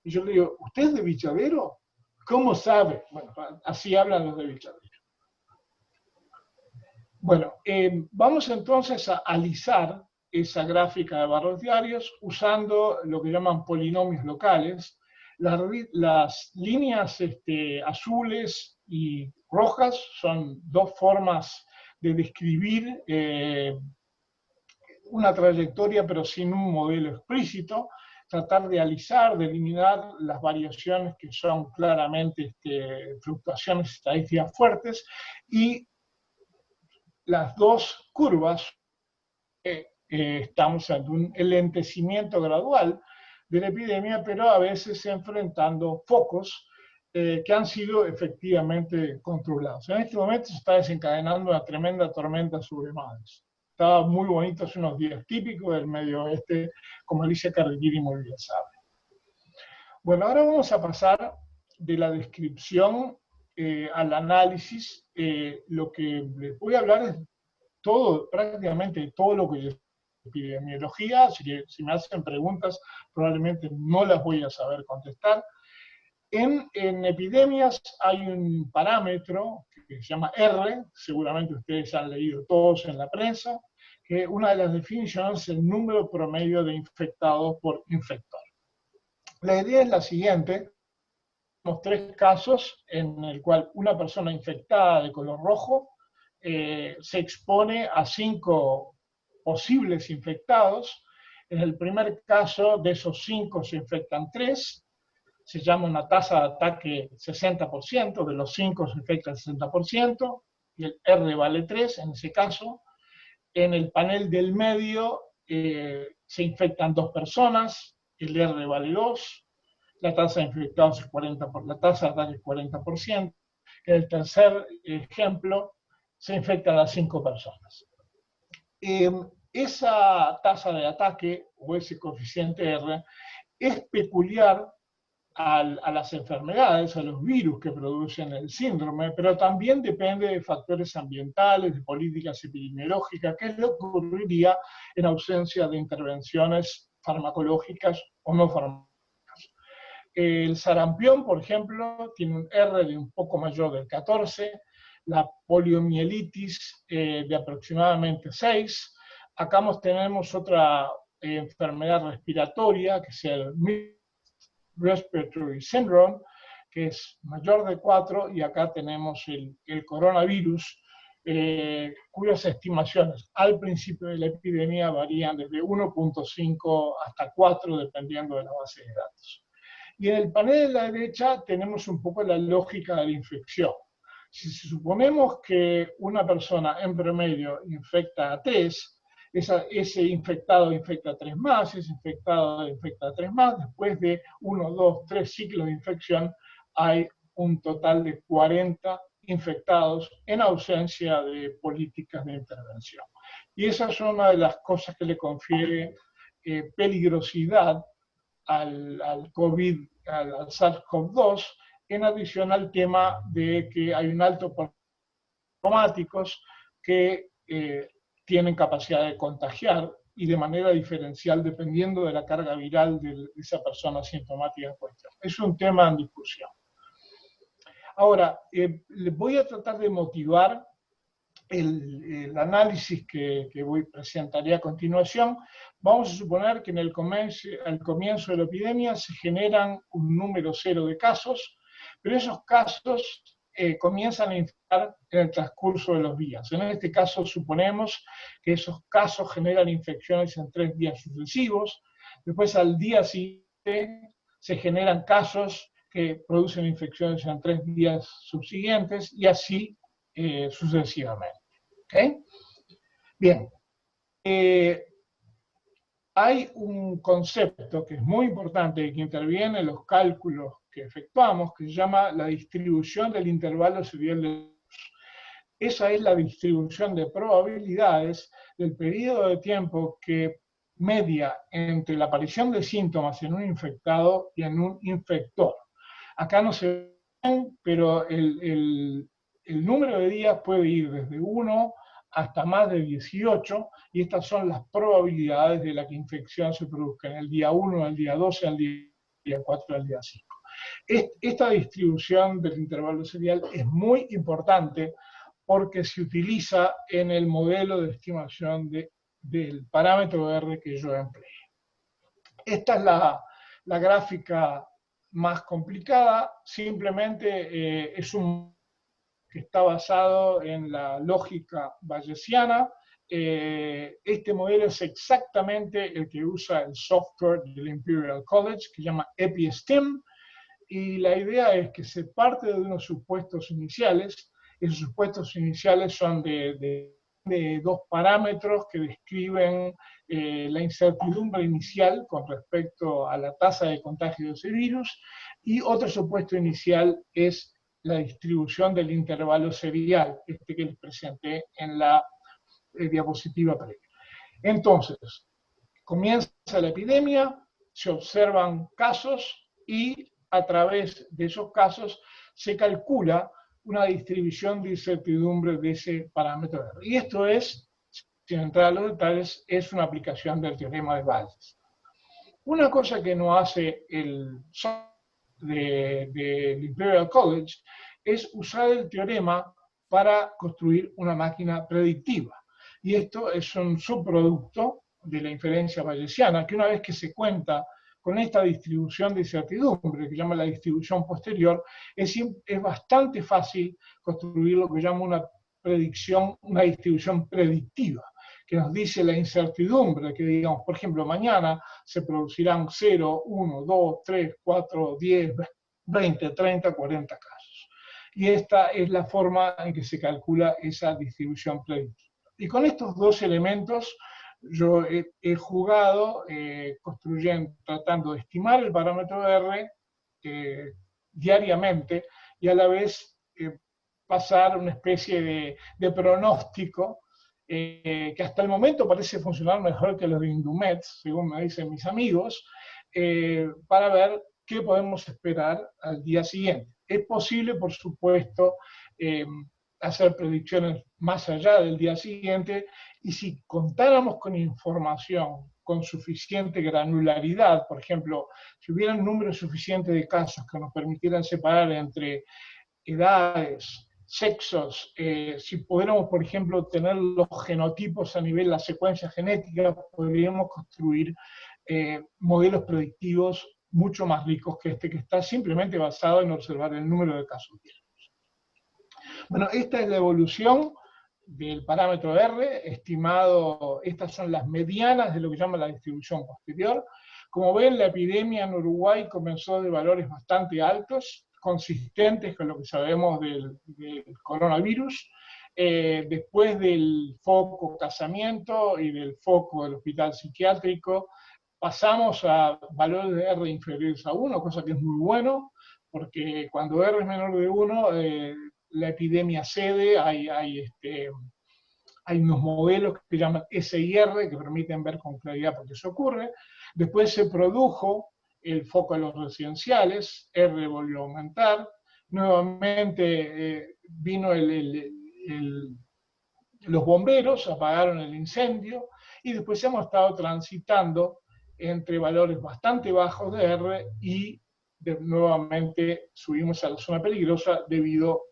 S2: Y yo le digo, ¿usted es de Vichadero? ¿Cómo sabe? Bueno, así hablan los de Vichadero. Bueno, vamos entonces a alisar esa gráfica de barros diarios usando lo que llaman polinomios locales. Las líneas azules y rojas son 2 formas de describir una trayectoria, pero sin un modelo explícito. Tratar de alisar, de eliminar las variaciones que son claramente fluctuaciones estadísticas fuertes, y las 2 curvas estamos ante un enlentecimiento gradual de la epidemia, pero a veces enfrentando focos que han sido efectivamente controlados. En este momento se está desencadenando una tremenda tormenta sobre Madres. estaba muy bonito hace unos días, típico del Medio Oeste, como Alicia Carriquiri muy bien sabe. Bueno, ahora vamos a pasar de la descripción al análisis. Lo que les voy a hablar es todo, prácticamente todo lo que es epidemiología. Así que si me hacen preguntas, probablemente no las voy a saber contestar. En epidemias hay un parámetro que se llama R, seguramente ustedes han leído todos en la prensa, que una de las definiciones es el número promedio de infectados por infector. La idea es la siguiente: tenemos 3 casos en el cual una persona infectada de color rojo se expone a 5 posibles infectados. En el primer caso, de esos 5 se infectan 3, se llama una tasa de ataque 60%, de los 5 se infecta el 60%, y el R vale 3 en ese caso. En el panel del medio se infectan 2 personas, el R vale 2, la tasa de infectados es 40%, la tasa de ataque es 40%. En el tercer ejemplo se infectan a 5 personas. Esa tasa de ataque, o ese coeficiente R, es peculiar a las enfermedades, a los virus que producen el síndrome, pero también depende de factores ambientales, de políticas epidemiológicas, que es lo que ocurriría en ausencia de intervenciones farmacológicas o no farmacológicas. El sarampión, por ejemplo, tiene un R de un poco mayor del 14, la poliomielitis de aproximadamente 6. Acá tenemos otra enfermedad respiratoria, que es el Respiratory Syndrome, que es mayor de 4, y acá tenemos el coronavirus, cuyas estimaciones al principio de la epidemia varían desde 1.5 hasta 4, dependiendo de la base de datos. Y en el panel de la derecha tenemos un poco la lógica de la infección. Si suponemos que una persona en promedio infecta a 3, ese infectado infecta a 3 más, ese infectado infecta a 3 más, después de 1, 2, 3 ciclos de infección hay un total de 40 infectados en ausencia de políticas de intervención. Y esa es una de las cosas que le confiere peligrosidad al COVID, al SARS-CoV-2, en adición al tema de que hay un alto por asintomáticos que tienen capacidad de contagiar y de manera diferencial dependiendo de la carga viral de esa persona asintomática en cuestión. Es un tema en discusión. Ahora, les voy a tratar de motivar el análisis que presentaré a continuación. Vamos a suponer que al comienzo de la epidemia se generan un número 0 de casos, pero esos casos comienzan a infectar en el transcurso de los días. En este caso suponemos que esos casos generan infecciones en 3 días sucesivos, después al día siguiente se generan casos que producen infecciones en 3 días subsiguientes y así sucesivamente. ¿Okay? Bien. Hay un concepto que es muy importante y que interviene en los cálculos que efectuamos, que se llama la distribución del intervalo serial de virus. Esa es la distribución de probabilidades del periodo de tiempo que media entre la aparición de síntomas en un infectado y en un infector. Acá no se ven, pero el número de días puede ir desde 1 hasta más de 18, y estas son las probabilidades de la que infección se produzca en el día 1, el día 12, el día 4, el día 5. Esta distribución del intervalo serial es muy importante porque se utiliza en el modelo de estimación del parámetro R que yo empleé. Esta es la gráfica más complicada, simplemente es un que está basado en la lógica bayesiana. Este modelo es exactamente el que usa el software del Imperial College, que se llama EpiSTIM, y la idea es que se parte de unos supuestos iniciales. Esos supuestos iniciales son de 2 parámetros que describen la incertidumbre inicial con respecto a la tasa de contagio de ese virus, y otro supuesto inicial es la distribución del intervalo serial, que les presenté en la diapositiva previa. Entonces, comienza la epidemia, se observan casos y a través de esos casos se calcula una distribución de incertidumbre de ese parámetro R. Y esto es, sin entrar a los detalles, es una aplicación del teorema de Bayes. Una cosa que no hace el del Imperial College es usar el teorema para construir una máquina predictiva. Y esto es un subproducto de la inferencia bayesiana, que una vez que se cuenta con esta distribución de incertidumbre, que llama la distribución posterior, es bastante fácil construir lo que llama una distribución predictiva, que nos dice la incertidumbre, que digamos, por ejemplo, mañana se producirán 0, 1, 2, 3, 4, 10, 20, 30, 40 casos. Y esta es la forma en que se calcula esa distribución predictiva. Y con estos dos elementos yo he jugado tratando de estimar el parámetro R diariamente y a la vez pasar una especie de pronóstico que hasta el momento parece funcionar mejor que los de Indumet, según me dicen mis amigos, para ver qué podemos esperar al día siguiente. Es posible, por supuesto, hacer predicciones más allá del día siguiente, y si contáramos con información con suficiente granularidad, por ejemplo, si hubiera un número suficiente de casos que nos permitieran separar entre edades, sexos, si pudiéramos, por ejemplo, tener los genotipos a nivel de la secuencia genética, podríamos construir modelos predictivos mucho más ricos que este, que está simplemente basado en observar el número de casos diarios. Bueno, esta es la evolución del parámetro R, estimado, estas son las medianas de lo que llama la distribución posterior. Como ven, la epidemia en Uruguay comenzó de valores bastante altos, consistentes con lo que sabemos del coronavirus. Después del foco casamiento y del foco del hospital psiquiátrico, pasamos a valores de R inferiores a 1, cosa que es muy bueno, porque cuando R es menor de 1, la epidemia cede, hay unos modelos que se llaman SIR, que permiten ver con claridad por qué eso ocurre. Después se produjo el foco de los residenciales, R volvió a aumentar, nuevamente vino los bomberos, apagaron el incendio, y después hemos estado transitando entre valores bastante bajos de R y nuevamente subimos a la zona peligrosa debido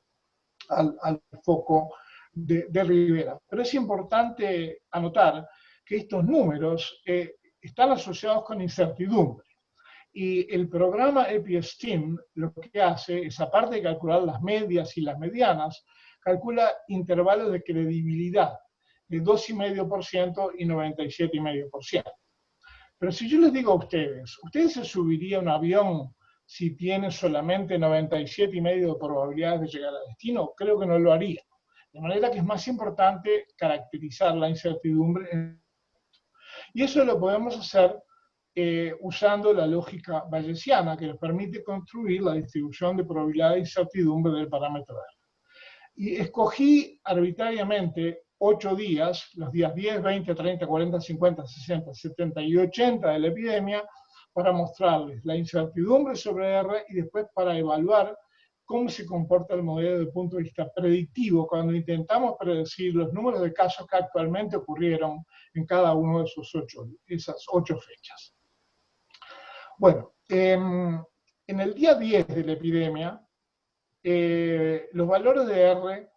S2: al foco de Rivera. Pero es importante anotar que estos números están asociados con incertidumbre. Y el programa EPI-STEAM lo que hace es, aparte de calcular las medias y las medianas, calcula intervalos de credibilidad de 2,5% y 97,5%. Pero si yo les digo a ustedes, ¿ustedes se subirían a un avión si tienen solamente 97,5% de probabilidades de llegar al destino? Creo que no lo harían. De manera que es más importante caracterizar la incertidumbre. Y eso lo podemos hacer usando la lógica bayesiana, que nos permite construir la distribución de probabilidad de incertidumbre del parámetro R. Y escogí arbitrariamente 8 días, los días 10, 20, 30, 40, 50, 60, 70 y 80 de la epidemia, para mostrarles la incertidumbre sobre R y después para evaluar cómo se comporta el modelo desde el punto de vista predictivo cuando intentamos predecir los números de casos que actualmente ocurrieron en cada uno de esas 8 fechas. Bueno, en el día 10 de la epidemia, los valores de R,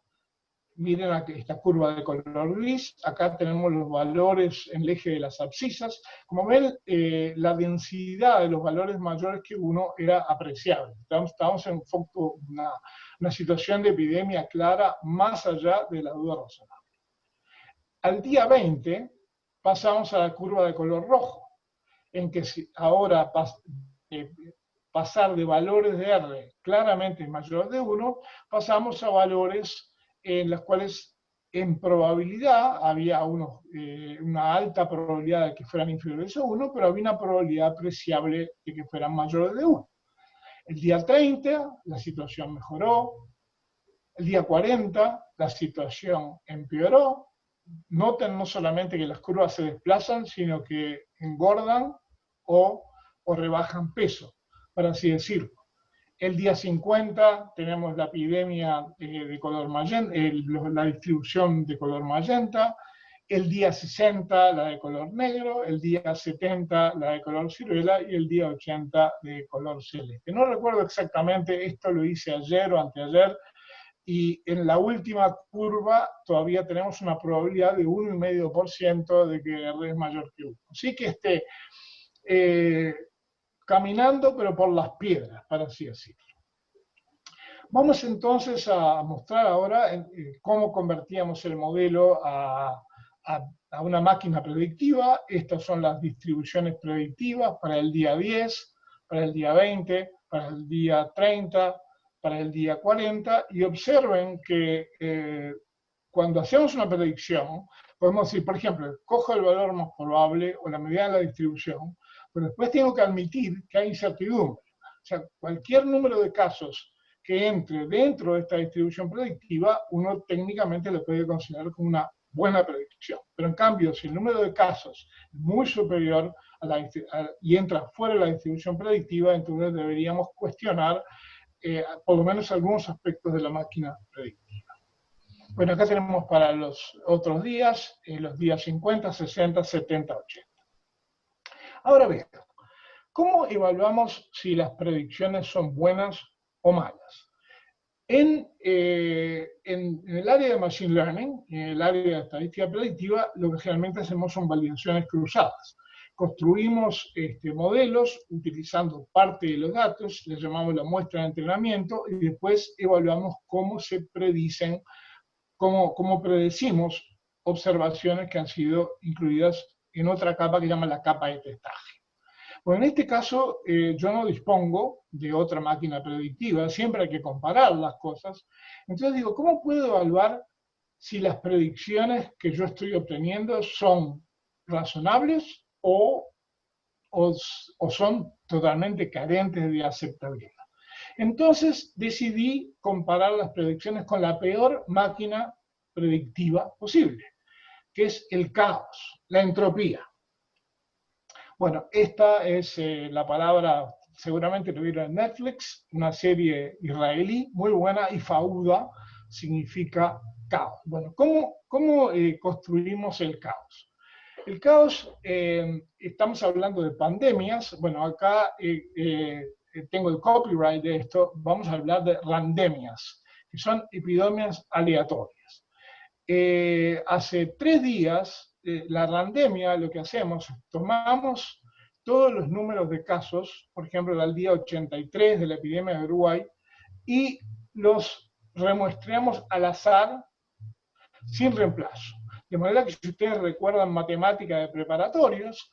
S2: miren aquí esta curva de color gris, acá tenemos los valores en el eje de las abscisas. Como ven, la densidad de los valores mayores que 1 era apreciable. Estamos en una situación de epidemia clara más allá de la duda razonable. Al día 20 pasamos a la curva de color rojo, en que ahora pasar de valores de R claramente mayor de 1, pasamos a valores en los cuales en probabilidad había una alta probabilidad de que fueran inferiores a 1, pero había una probabilidad apreciable de que fueran mayores de 1. El día 30 la situación mejoró, el día 40 la situación empeoró, noten no solamente que las curvas se desplazan, sino que engordan o rebajan peso, por así decirlo. El día 50 tenemos la epidemia de color magenta, la distribución de color magenta. El día 60 la de color negro, el día 70 la de color ciruela y el día 80 de color celeste. No recuerdo exactamente, esto lo hice ayer o anteayer, y en la última curva todavía tenemos una probabilidad de 1,5% de que R es mayor que 1. Así que caminando, pero por las piedras, para así decirlo. Vamos entonces a mostrar ahora cómo convertíamos el modelo a una máquina predictiva. Estas son las distribuciones predictivas para el día 10, para el día 20, para el día 30, para el día 40, y observen que cuando hacemos una predicción, podemos decir, por ejemplo, cojo el valor más probable o la medida de la distribución, pero después tengo que admitir que hay incertidumbre. O sea, cualquier número de casos que entre dentro de esta distribución predictiva, uno técnicamente lo puede considerar como una buena predicción. Pero en cambio, si el número de casos es muy superior y entra fuera de la distribución predictiva, entonces deberíamos cuestionar por lo menos algunos aspectos de la máquina predictiva. Bueno, acá tenemos para los otros días, los días 50, 60, 70, 80. Ahora vean, ¿cómo evaluamos si las predicciones son buenas o malas? En el área de Machine Learning, en el área de estadística predictiva, lo que generalmente hacemos son validaciones cruzadas. Construimos modelos utilizando parte de los datos, les llamamos la muestra de entrenamiento, y después evaluamos cómo se predicen, cómo predecimos observaciones que han sido incluidas en otra capa que se llama la capa de testaje. Bueno, en este caso yo no dispongo de otra máquina predictiva, siempre hay que comparar las cosas. Entonces digo, ¿cómo puedo evaluar si las predicciones que yo estoy obteniendo son razonables o son totalmente carentes de aceptabilidad? Entonces decidí comparar las predicciones con la peor máquina predictiva posible, que es el caos, la entropía. Bueno, esta es la palabra, seguramente lo vieron en Netflix, una serie israelí muy buena, y Fauda significa caos. Bueno, ¿cómo construimos el caos? El caos, estamos hablando de pandemias. Bueno, acá tengo el copyright de esto. Vamos a hablar de randemias, que son epidemias aleatorias. Hace 3 días, la randemia, lo que hacemos, tomamos todos los números de casos, por ejemplo, del día 83 de la epidemia de Uruguay, y los remuestreamos al azar, sin reemplazo. De manera que si ustedes recuerdan matemática de preparatorios,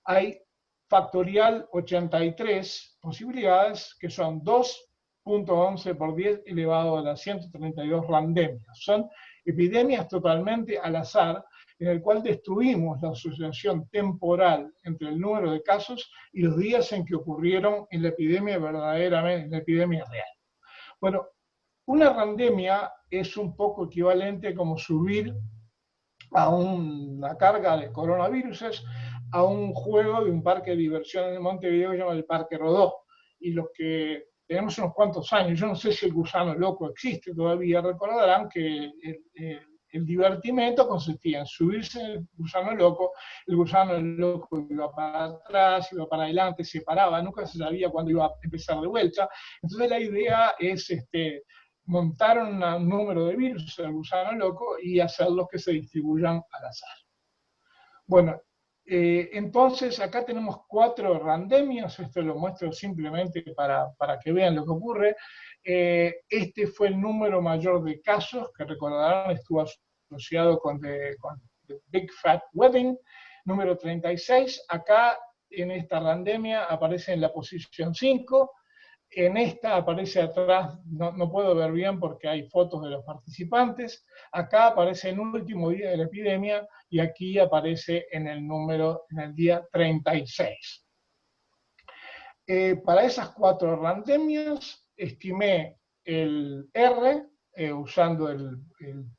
S2: hay factorial 83 posibilidades, que son 2.11 por 10 elevado a la 132 randemias. Son epidemias totalmente al azar, en el cual destruimos la asociación temporal entre el número de casos y los días en que ocurrieron en la epidemia verdaderamente, en la epidemia real. Bueno, una randemia es un poco equivalente como subir a una carga de coronaviruses a un juego de un parque de diversiones de Montevideo que se llama el Parque Rodó. Y los que tenemos unos cuantos años, yo no sé si el gusano loco existe todavía, recordarán que el divertimento consistía en subirse en el gusano loco iba para atrás, iba para adelante, se paraba, nunca se sabía cuándo iba a empezar de vuelta. Entonces la idea es montar un número de virus al gusano loco y hacerlos que se distribuyan al azar. Bueno, entonces acá tenemos 4 randemias, esto lo muestro simplemente para que vean lo que ocurre. Este fue el número mayor de casos, que recordarán estuvo asociado con the Big Fat Wedding, número 36. Acá en esta randemia aparece en la posición 5. En esta aparece atrás, no puedo ver bien porque hay fotos de los participantes. Acá aparece en el último día de la epidemia y aquí aparece en el día 36. Para esas 4 randemias estimé el R, usando el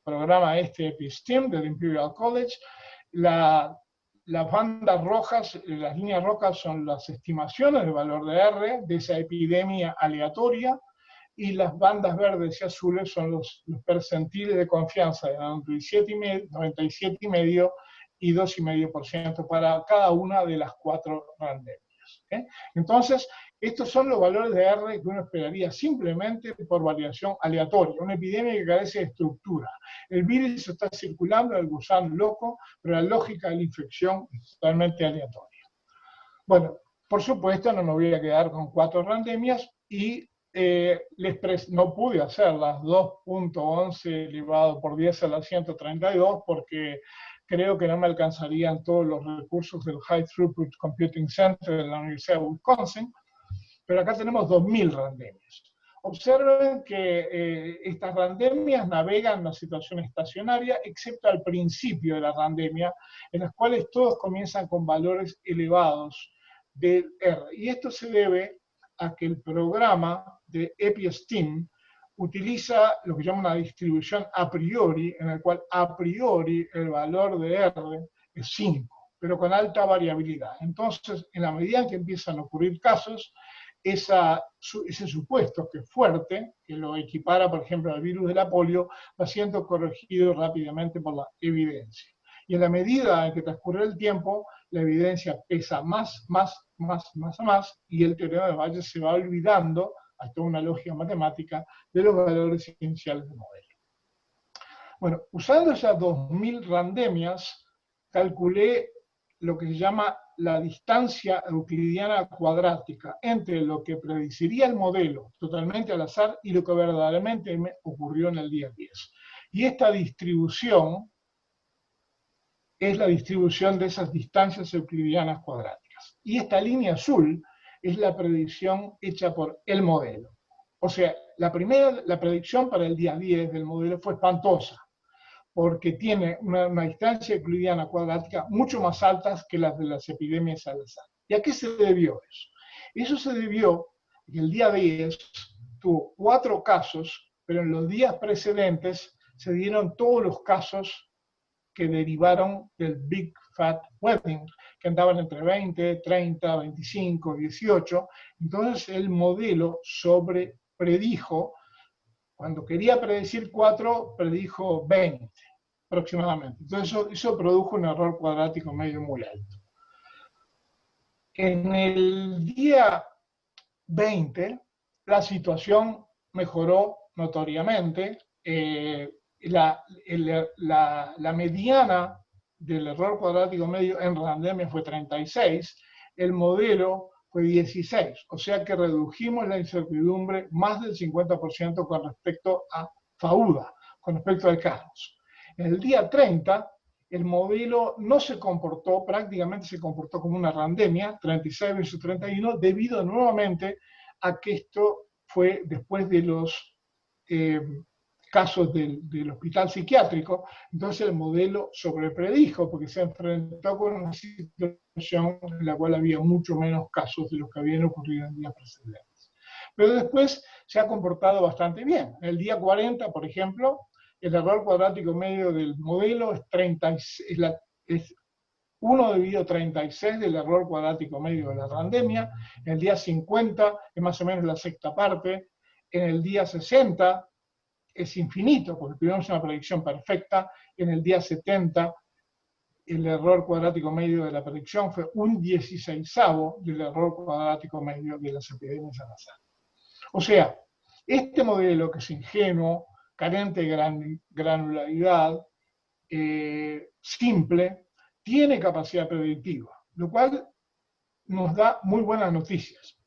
S2: programa EPI-STEAM del Imperial College. Las bandas rojas, las líneas rojas son las estimaciones del valor de R de esa epidemia aleatoria, y las bandas verdes y azules son los percentiles de confianza de 97,5 y 2,5% para cada una de las 4 pandemias. Entonces, estos son los valores de R que uno esperaría simplemente por variación aleatoria, una epidemia que carece de estructura. El virus está circulando, el gusano loco, pero la lógica de la infección es totalmente aleatoria. Bueno, por supuesto no me voy a quedar con 4 pandemias y no pude hacer las 2.11 elevado por 10 a la 132 porque creo que no me alcanzarían todos los recursos del High Throughput Computing Center de la Universidad de Wisconsin, pero acá tenemos 2.000 randemias. Observen que estas randemias navegan en una situación estacionaria, excepto al principio de la randemia, en las cuales todos comienzan con valores elevados de R. Y esto se debe a que el programa de EPI-STEAM utiliza lo que llama una distribución a priori, en el cual a priori el valor de R es 5, pero con alta variabilidad. Entonces, en la medida en que empiezan a ocurrir casos, ese supuesto que es fuerte, que lo equipara, por ejemplo, al virus de la polio, va siendo corregido rápidamente por la evidencia. Y en la medida en que transcurre el tiempo, la evidencia pesa más, y el teorema de Bayes se va olvidando, hay toda una lógica matemática, de los valores iniciales del modelo. Bueno, usando esas 2.000 randemias, calculé lo que se llama la distancia euclidiana cuadrática entre lo que predeciría el modelo totalmente al azar y lo que verdaderamente me ocurrió en el día 10. Y esta distribución es la distribución de esas distancias euclidianas cuadráticas. Y esta línea azul es la predicción hecha por el modelo. O sea, la predicción para el día 10 del modelo fue espantosa, porque tiene una distancia euclidiana cuadrática mucho más altas que las de las epidemias al azar. ¿Y a qué se debió eso? Eso se debió a que el día 10 tuvo 4 casos, pero en los días precedentes se dieron todos los casos que derivaron del Big Fat Wedding, que andaban entre 20, 30, 25, 18. Entonces el modelo predijo, cuando quería predecir 4, predijo 20 aproximadamente. Entonces eso produjo un error cuadrático medio muy alto. En el día 20, la situación mejoró notoriamente. La mediana del error cuadrático medio en randemia fue 36, el modelo fue 16, o sea que redujimos la incertidumbre más del 50% con respecto a FAUDA, con respecto al caos. En el día 30, el modelo no se comportó, prácticamente se comportó como una randemia, 36 versus 31, debido nuevamente a que esto fue después de los casos del hospital psiquiátrico. Entonces el modelo sobrepredijo, porque se enfrentó con una situación en la cual había mucho menos casos de los que habían ocurrido en días precedentes. Pero después se ha comportado bastante bien. En el día 40, por ejemplo, el error cuadrático medio del modelo es 1 dividido 36 del error cuadrático medio de la randemia. En el día 50 es más o menos la sexta parte. En el día 60 es infinito, porque tuvimos una predicción perfecta. En el día 70 el error cuadrático medio de la predicción fue 1/16 del error cuadrático medio de las epidemias al azar. O sea, este modelo, que es ingenuo, carente de granularidad, simple, tiene capacidad predictiva, lo cual nos da muy buenas noticias.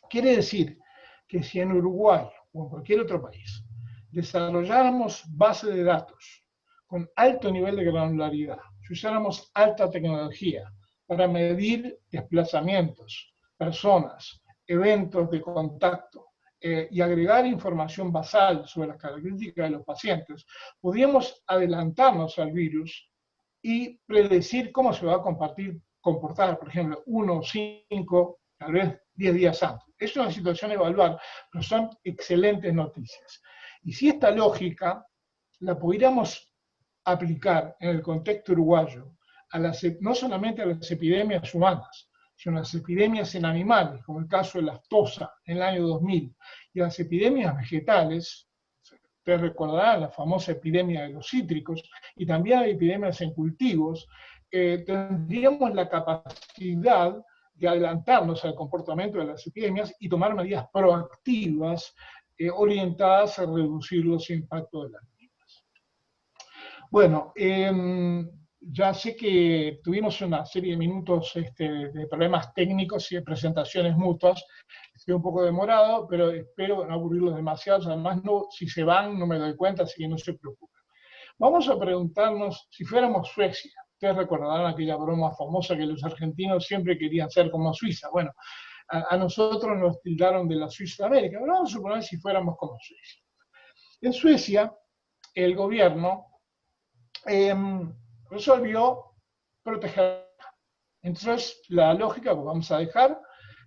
S2: Quiere decir que si en Uruguay o en cualquier otro país desarrolláramos bases de datos con alto nivel de granularidad, si usáramos alta tecnología para medir desplazamientos, personas, eventos de contacto, y agregar información basal sobre las características de los pacientes, podríamos adelantarnos al virus y predecir cómo se va a comportar, por ejemplo, 1, 5, tal vez 10 días antes. Es una situación a evaluar, pero son excelentes noticias. Y si esta lógica la pudiéramos aplicar en el contexto uruguayo, no solamente a las epidemias humanas, sino a las epidemias en animales, como el caso de la aftosa en el año 2000, y a las epidemias vegetales, ustedes recordarán la famosa epidemia de los cítricos, y también hay epidemias en cultivos, tendríamos la capacidad de adelantarnos al comportamiento de las epidemias y tomar medidas proactivas orientadas a reducir los impactos de las mismas. Bueno, ya sé que tuvimos una serie de minutos de problemas técnicos y de presentaciones mutuas. Estoy un poco demorado, pero espero no aburrirlos demasiado. Además, no, si se van no me doy cuenta, así que no se preocupen. Vamos a preguntarnos si fuéramos Suecia. Ustedes recordarán aquella broma famosa que los argentinos siempre querían ser como Suiza. Bueno, a nosotros nos tildaron de la Suiza de América, pero vamos a suponer si fuéramos como Suecia. En Suecia, el gobierno resolvió proteger. Entonces, la lógica, pues vamos a dejar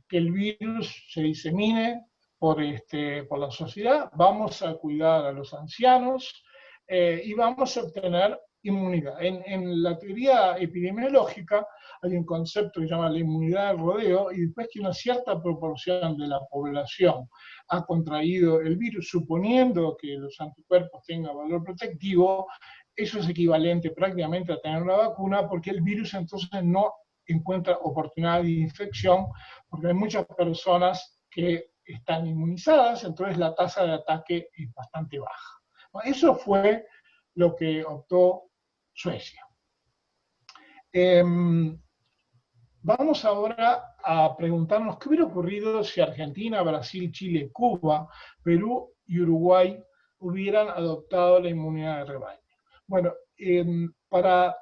S2: que el virus se disemine por la sociedad, vamos a cuidar a los ancianos y vamos a obtener inmunidad. En la teoría epidemiológica hay un concepto que se llama la inmunidad de rodeo, y después que una cierta proporción de la población ha contraído el virus, suponiendo que los anticuerpos tengan valor protectivo, eso es equivalente prácticamente a tener una vacuna, porque el virus entonces no encuentra oportunidad de infección, porque hay muchas personas que están inmunizadas, entonces la tasa de ataque es bastante baja. Eso fue lo que optó Suecia. Vamos ahora a preguntarnos qué hubiera ocurrido si Argentina, Brasil, Chile, Cuba, Perú y Uruguay hubieran adoptado la inmunidad de rebaño. Bueno, para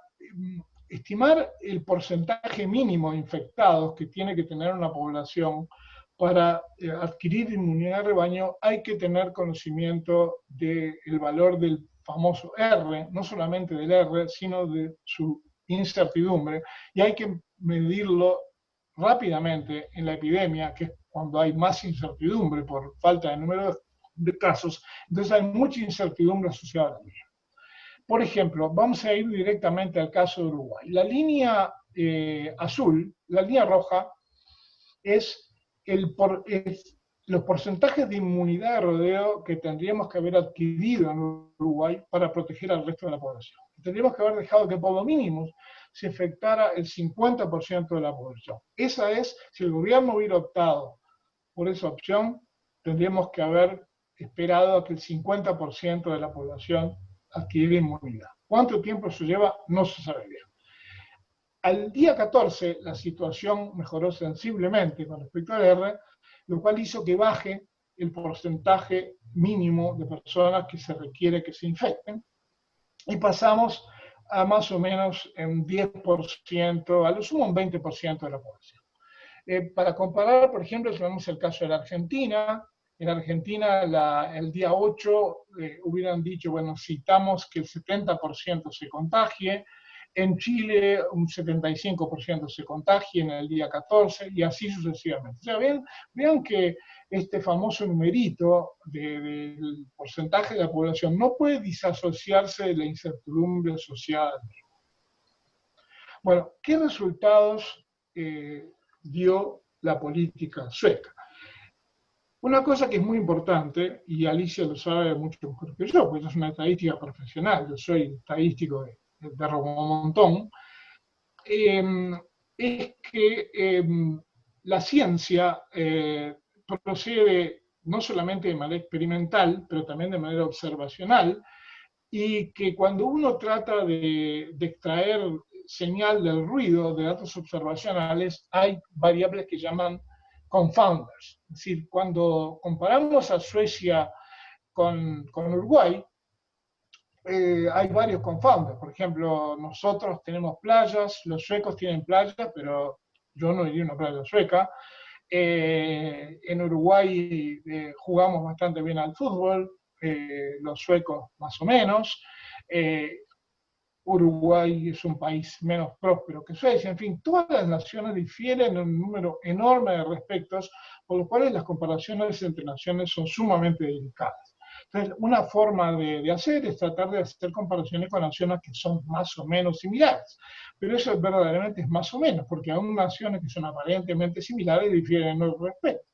S2: estimar el porcentaje mínimo de infectados que tiene que tener una población para adquirir inmunidad de rebaño, hay que tener conocimiento del valor del famoso R, no solamente del R, sino de su incertidumbre, y hay que medirlo rápidamente en la epidemia, que es cuando hay más incertidumbre por falta de número de casos, entonces hay mucha incertidumbre asociada a la misma. Por ejemplo, vamos a ir directamente al caso de Uruguay. La línea azul, la línea roja, es los porcentajes de inmunidad de rodeo que tendríamos que haber adquirido en Uruguay para proteger al resto de la población. Tendríamos que haber dejado que por lo mínimo se afectara el 50% de la población. Esa es, si el gobierno hubiera optado por esa opción, tendríamos que haber esperado a que el 50% de la población adquiriera inmunidad. ¿Cuánto tiempo eso lleva? No se sabe bien. Al día 14, la situación mejoró sensiblemente con respecto al R, lo cual hizo que baje el porcentaje mínimo de personas que se requiere que se infecten, y pasamos a más o menos un 10%, a lo sumo un 20% de la población. Para comparar, por ejemplo, si vemos el caso de la Argentina, en Argentina el día 8 hubieran dicho, bueno, necesitamos que el 70% se contagie, en Chile un 75% se contagie en el día 14 y así sucesivamente. O sea, vean que este famoso numerito del porcentaje de la población no puede disasociarse de la incertidumbre asociada al mismo. Bueno, ¿qué resultados dio la política sueca? Una cosa que es muy importante, y Alicia lo sabe mucho mejor que yo, porque es una estadística profesional, yo soy estadístico de Robomontón, es que la ciencia procede no solamente de manera experimental, pero también de manera observacional, y que cuando uno trata de extraer señal del ruido de datos observacionales, hay variables que llaman confounders. Es decir, cuando comparamos a Suecia con Uruguay, hay varios confounders. Por ejemplo, nosotros tenemos playas, los suecos tienen playas, pero yo no iría a una playa sueca. En Uruguay jugamos bastante bien al fútbol, los suecos más o menos. Uruguay es un país menos próspero que Suecia. En fin, todas las naciones difieren en un número enorme de aspectos, por lo cual las comparaciones entre naciones son sumamente delicadas. Entonces, una forma de hacer es tratar de hacer comparaciones con naciones que son más o menos similares. Pero eso verdaderamente es más o menos, porque aún naciones que son aparentemente similares difieren en otro aspecto.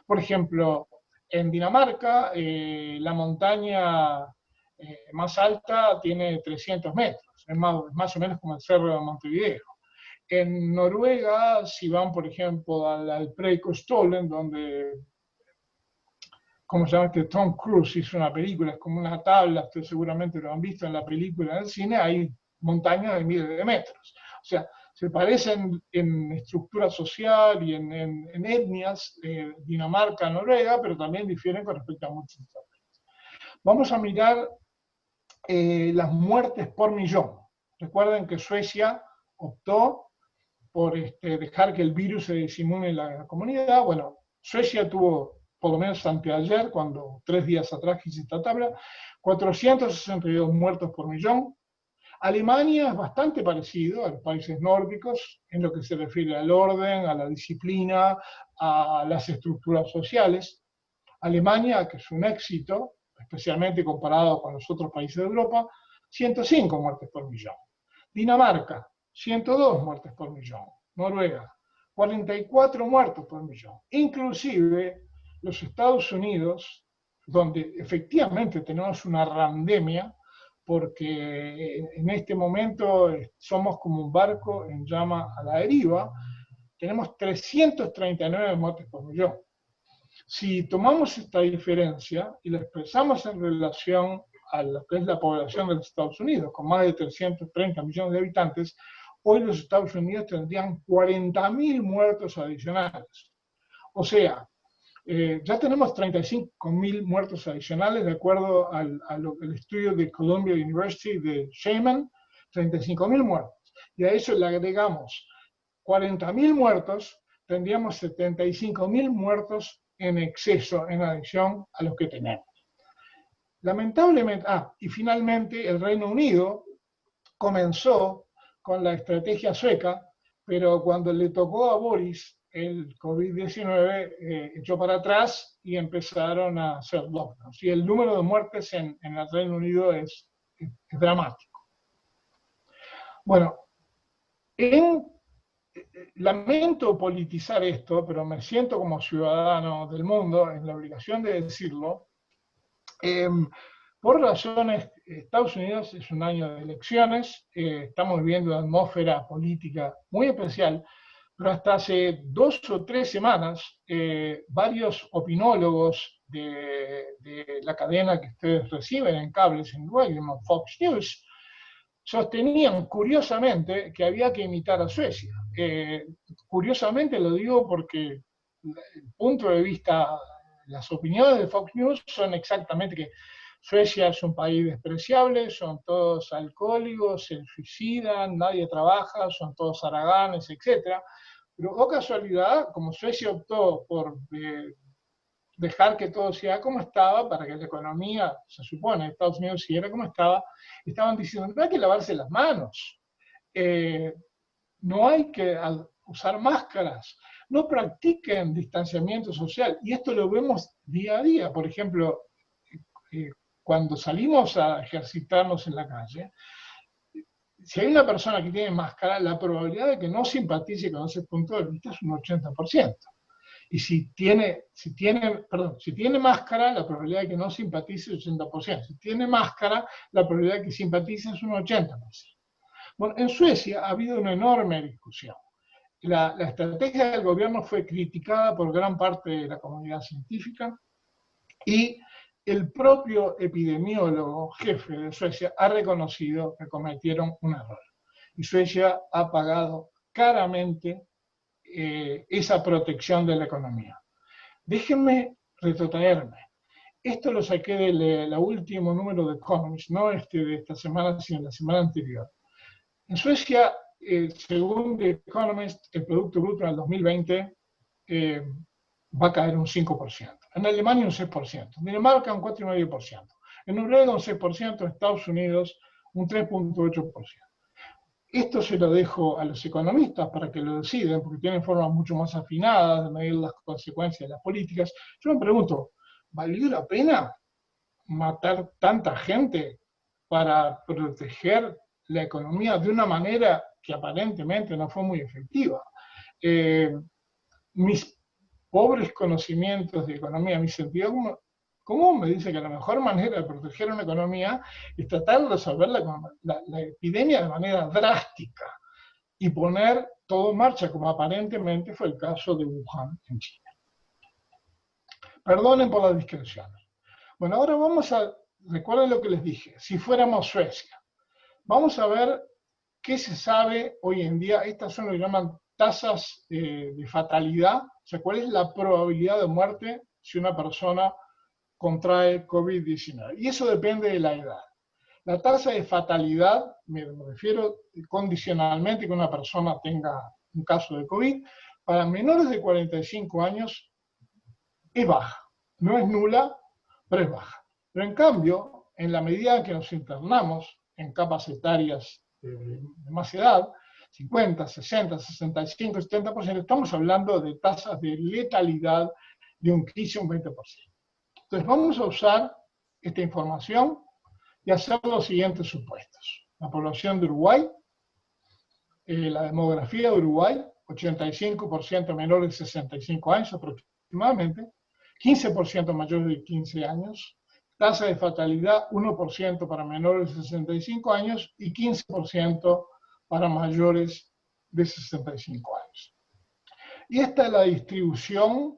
S2: Por ejemplo, en Dinamarca, la montaña más alta tiene 300 metros, es más o menos como el Cerro de Montevideo. En Noruega, si van, por ejemplo, al Preikestolen, donde, ¿cómo se llama? Tom Cruise hizo una película, es como una tabla, ustedes seguramente lo han visto en la película en el cine, hay montañas de miles de metros. O sea, se parecen en estructura social y en etnias, Dinamarca, Noruega, pero también difieren con respecto a muchos aspectos. Vamos a mirar las muertes por millón. Recuerden que Suecia optó por dejar que el virus se disemine en la comunidad. Bueno, Suecia tuvo, por lo menos anteayer, 3 días atrás hice esta tabla, 462 muertos por millón. Alemania es bastante parecido a los países nórdicos en lo que se refiere al orden, a la disciplina, a las estructuras sociales. Alemania, que es un éxito, especialmente comparado con los otros países de Europa, 105 muertes por millón. Dinamarca, 102 muertes por millón. Noruega, 44 muertos por millón. Inclusive los Estados Unidos, donde efectivamente tenemos una randemia, porque en este momento somos como un barco en llama a la deriva, tenemos 339 muertes por millón. Si tomamos esta diferencia y la expresamos en relación a lo que es la población de los Estados Unidos, con más de 330 millones de habitantes, hoy los Estados Unidos tendrían 40.000 muertos adicionales. O sea, ya tenemos 35.000 muertos adicionales, de acuerdo al estudio de Columbia University de Shaman, 35.000 muertos. Y a eso le agregamos 40.000 muertos, tendríamos 75.000 muertos en exceso, en adición a los que tenemos. Lamentablemente, y finalmente el Reino Unido comenzó con la estrategia sueca, pero cuando le tocó a Boris el COVID-19, echó para atrás y empezaron a hacer lockdowns. Y el número de muertes en el Reino Unido es dramático. Bueno, lamento politizar esto, pero me siento como ciudadano del mundo en la obligación de decirlo. Por razones, Estados Unidos es un año de elecciones, estamos viviendo una atmósfera política muy especial, pero hasta hace 2 o 3 semanas, varios opinólogos de la cadena que ustedes reciben en cables en Uruguay, Fox News, sostenían curiosamente que había que imitar a Suecia. Curiosamente lo digo porque el punto de vista, las opiniones de Fox News son exactamente que Suecia es un país despreciable, son todos alcohólicos, se suicidan, nadie trabaja, son todos haraganes, etc. Pero, oh casualidad, como Suecia optó por dejar que todo sea como estaba, para que la economía, se supone, de Estados Unidos siguiera como estaba, estaban diciendo, no hay que lavarse las manos, no hay que usar máscaras, no practiquen distanciamiento social. Y esto lo vemos día a día. Por ejemplo, cuando salimos a ejercitarnos en la calle, si hay una persona que tiene máscara, la probabilidad de que no simpatice con ese punto de vista es un 80%. Y si tiene máscara, la probabilidad de que no simpatice es 80%. Si tiene máscara, la probabilidad de que simpatice es un 80%. Bueno, en Suecia ha habido una enorme discusión. La estrategia del gobierno fue criticada por gran parte de la comunidad científica y el propio epidemiólogo jefe de Suecia ha reconocido que cometieron un error. Y Suecia ha pagado caramente esa protección de la economía. Déjenme retrotraerme. Esto lo saqué del último número de Economist, no de esta semana, sino la semana anterior. En Suecia, según The Economist, el Producto Bruto en el 2020 va a caer un 5%. En Alemania un 6%. En Dinamarca un 4,5%. En Noruega un 6%. En Estados Unidos un 3,8%. Esto se lo dejo a los economistas para que lo deciden, porque tienen formas mucho más afinadas de medir las consecuencias de las políticas. Yo me pregunto, ¿valió la pena? matar tanta gente para proteger la economía de una manera que aparentemente no fue muy efectiva. Mis pobres conocimientos de economía, mi sentido común me dice que la mejor manera de proteger una economía es tratar de resolver la epidemia de manera drástica y poner todo en marcha, como aparentemente fue el caso de Wuhan en China. Perdonen por las discreciones. Bueno, ahora recuerden lo que les dije, si fuéramos Suecia, vamos a ver qué se sabe hoy en día. Estas son lo que llaman tasas de fatalidad, o sea, cuál es la probabilidad de muerte si una persona contrae COVID-19. Y eso depende de la edad. La tasa de fatalidad, me refiero condicionalmente que una persona tenga un caso de COVID, para menores de 45 años es baja. No es nula, pero es baja. Pero en cambio, en la medida en que nos internamos en capas etarias de más edad, 50, 60, 65, 70%, estamos hablando de tasas de letalidad de un 15 o un 20%. Entonces vamos a usar esta información y hacer los siguientes supuestos. La población de Uruguay, la demografía de Uruguay, 85% menores de 65 años aproximadamente, 15% mayores de 15 años, tasa de fatalidad 1% para menores de 65 años y 15% para mayores de 65 años. Y esta es la distribución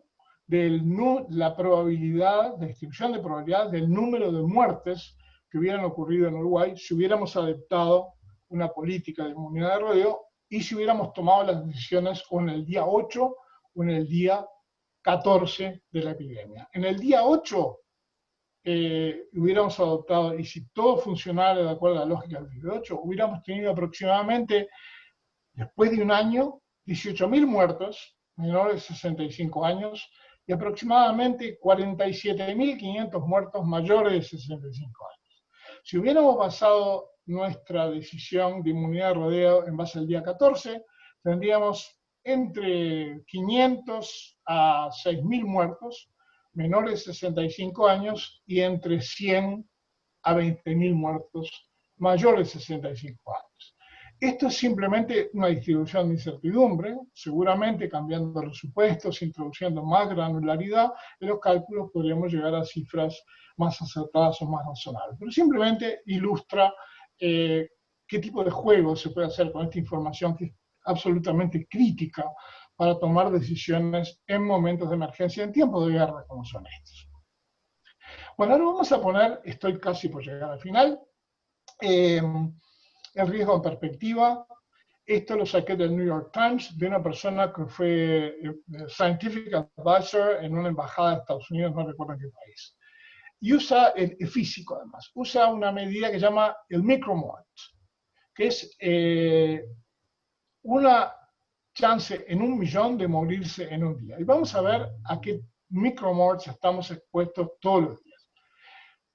S2: la distribución de probabilidad del número de muertes que hubieran ocurrido en Uruguay si hubiéramos adoptado una política de inmunidad de rodeo y si hubiéramos tomado las decisiones o en el día 8 o en el día 14 de la epidemia. En el día 8 hubiéramos adoptado, y si todo funcionara de acuerdo a la lógica del día 8, hubiéramos tenido aproximadamente, después de un año, 18.000 muertos menores de 65 años y aproximadamente 47.500 muertos mayores de 65 años. Si hubiéramos basado nuestra decisión de inmunidad de rodeo en base al día 14, tendríamos entre 500 a 6.000 muertos menores de 65 años y entre 100 a 20.000 muertos mayores de 65 años. Esto es simplemente una distribución de incertidumbre, seguramente cambiando los supuestos, introduciendo más granularidad, en los cálculos podríamos llegar a cifras más acertadas o más razonables. Pero simplemente ilustra qué tipo de juego se puede hacer con esta información que es absolutamente crítica para tomar decisiones en momentos de emergencia, en tiempos de guerra como son estos. Bueno, ahora vamos a poner, estoy casi por llegar al final, el riesgo en perspectiva. Esto lo saqué del New York Times, de una persona que fue Scientific Advisor en una embajada de Estados Unidos, no recuerdo en qué país. Y usa, el físico además, usa una medida que se llama el micromort, que es una chance en 1.000.000 de morirse en un día. Y vamos a ver a qué micromorts estamos expuestos todos los días.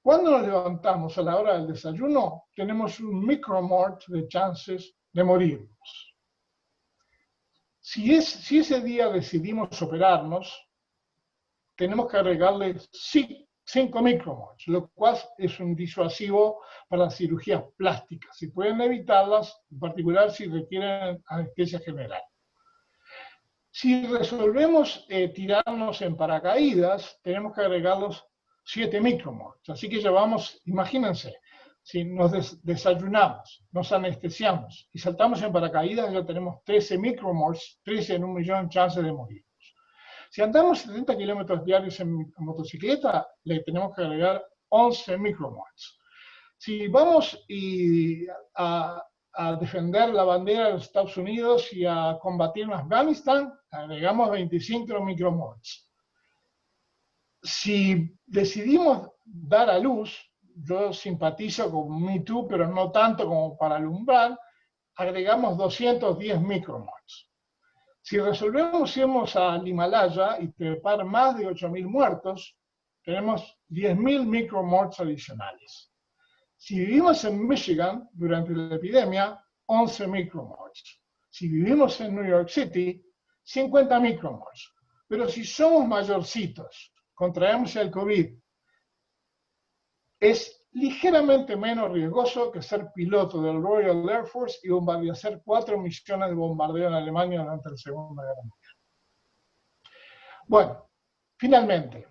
S2: Cuando nos levantamos a la hora del desayuno, tenemos un micromort de chances de morirnos. Si ese día decidimos operarnos, tenemos que agregarle 5 micromorts, lo cual es un disuasivo para las cirugías plásticas. Si pueden evitarlas, en particular si requieren anestesia general. Si resolvemos tirarnos en paracaídas, tenemos que agregarlos 7 micromorts. Así que llevamos, imagínense, si nos desayunamos, nos anestesiamos y saltamos en paracaídas, ya tenemos 13 micromorts, 13 en 1.000.000 chances de morirnos. Si andamos 70 kilómetros diarios en motocicleta, le tenemos que agregar 11 micromorts. Si vamos a defender la bandera de los Estados Unidos y a combatir en Afganistán, agregamos 25 micromorts. Si decidimos dar a luz, yo simpatizo con Me Too, pero no tanto como para alumbrar, agregamos 210 micromorts. Si resolvemos irnos al Himalaya y trepar más de 8.000 muertos, tenemos 10.000 micromorts adicionales. Si vivimos en Michigan durante la epidemia, 11 micromorts. Si vivimos en New York City, 50 micromorts. Pero si somos mayorcitos, contraemos el COVID, es ligeramente menos riesgoso que ser piloto del Royal Air Force y hacer 4 misiones de bombardeo en Alemania durante la Segunda Guerra Mundial. Bueno, finalmente,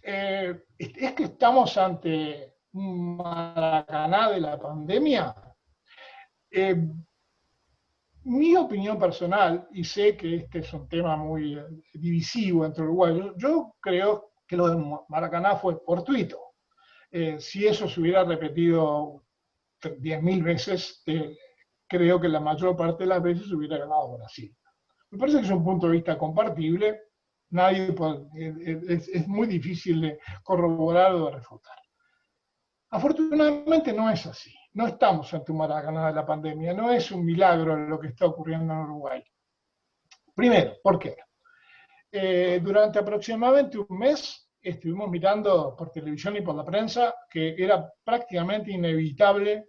S2: ¿es que estamos ante un Maracaná de la pandemia? Mi opinión personal, y sé que este es un tema muy divisivo entre uruguayos, yo creo que lo de Maracaná fue fortuito. Si eso se hubiera repetido 10.000 veces, creo que la mayor parte de las veces hubiera ganado Brasil. Me parece que es un punto de vista compartible, es muy difícil de corroborar o de refutar. Afortunadamente no es así. No estamos ante un Maracaná de la pandemia, no es un milagro lo que está ocurriendo en Uruguay. Primero, ¿por qué? Durante aproximadamente un mes estuvimos mirando por televisión y por la prensa que era prácticamente inevitable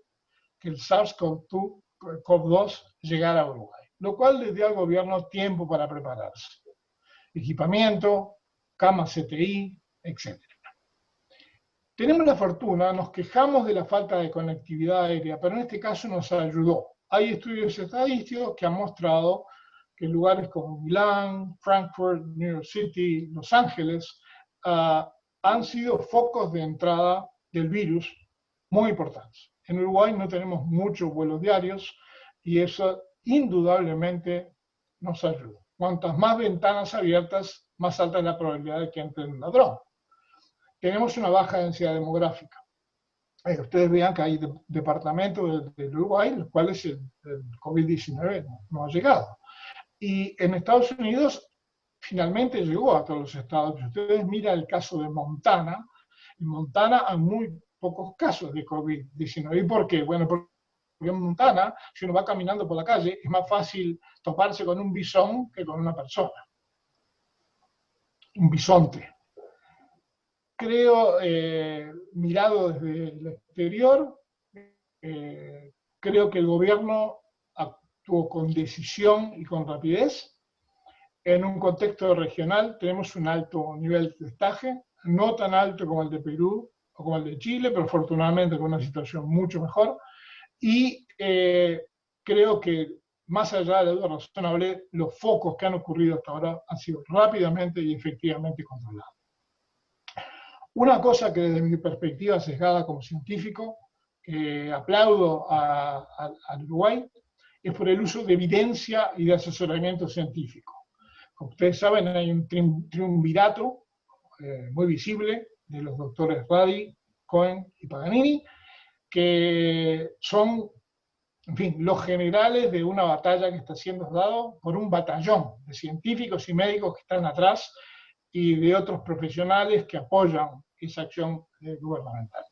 S2: que el SARS-CoV-2 llegara a Uruguay, lo cual le dio al gobierno tiempo para prepararse. Equipamiento, camas CTI, etc. Tenemos la fortuna, nos quejamos de la falta de conectividad aérea, pero en este caso nos ayudó. Hay estudios estadísticos que han mostrado que lugares como Milán, Frankfurt, New York City, Los Ángeles, han sido focos de entrada del virus muy importantes. En Uruguay no tenemos muchos vuelos diarios y eso indudablemente nos ayuda. Cuantas más ventanas abiertas, más alta es la probabilidad de que entre un ladrón. Tenemos una baja densidad demográfica. Ustedes vean que hay departamentos del Uruguay en los cuales el COVID-19 no ha llegado. Y en Estados Unidos finalmente llegó a todos los estados. Si ustedes miran el caso de Montana, en Montana hay muy pocos casos de COVID-19. ¿Y por qué? Bueno, porque en Montana, si uno va caminando por la calle, es más fácil toparse con un bisón que con una persona. Un bisonte. Creo, mirado desde el exterior, creo que el gobierno actuó con decisión y con rapidez. En un contexto regional tenemos un alto nivel de testaje, no tan alto como el de Perú o como el de Chile, pero afortunadamente con una situación mucho mejor. Y creo que más allá de la duda razonable, los focos que han ocurrido hasta ahora han sido rápidamente y efectivamente controlados. Una cosa que desde mi perspectiva sesgada como científico, aplaudo al Uruguay, es por el uso de evidencia y de asesoramiento científico. Como ustedes saben, hay un triunvirato muy visible de los doctores Radi, Cohen y Paganini, que son, en fin, los generales de una batalla que está siendo dada por un batallón de científicos y médicos que están atrás y de otros profesionales que apoyan esa acción gubernamental.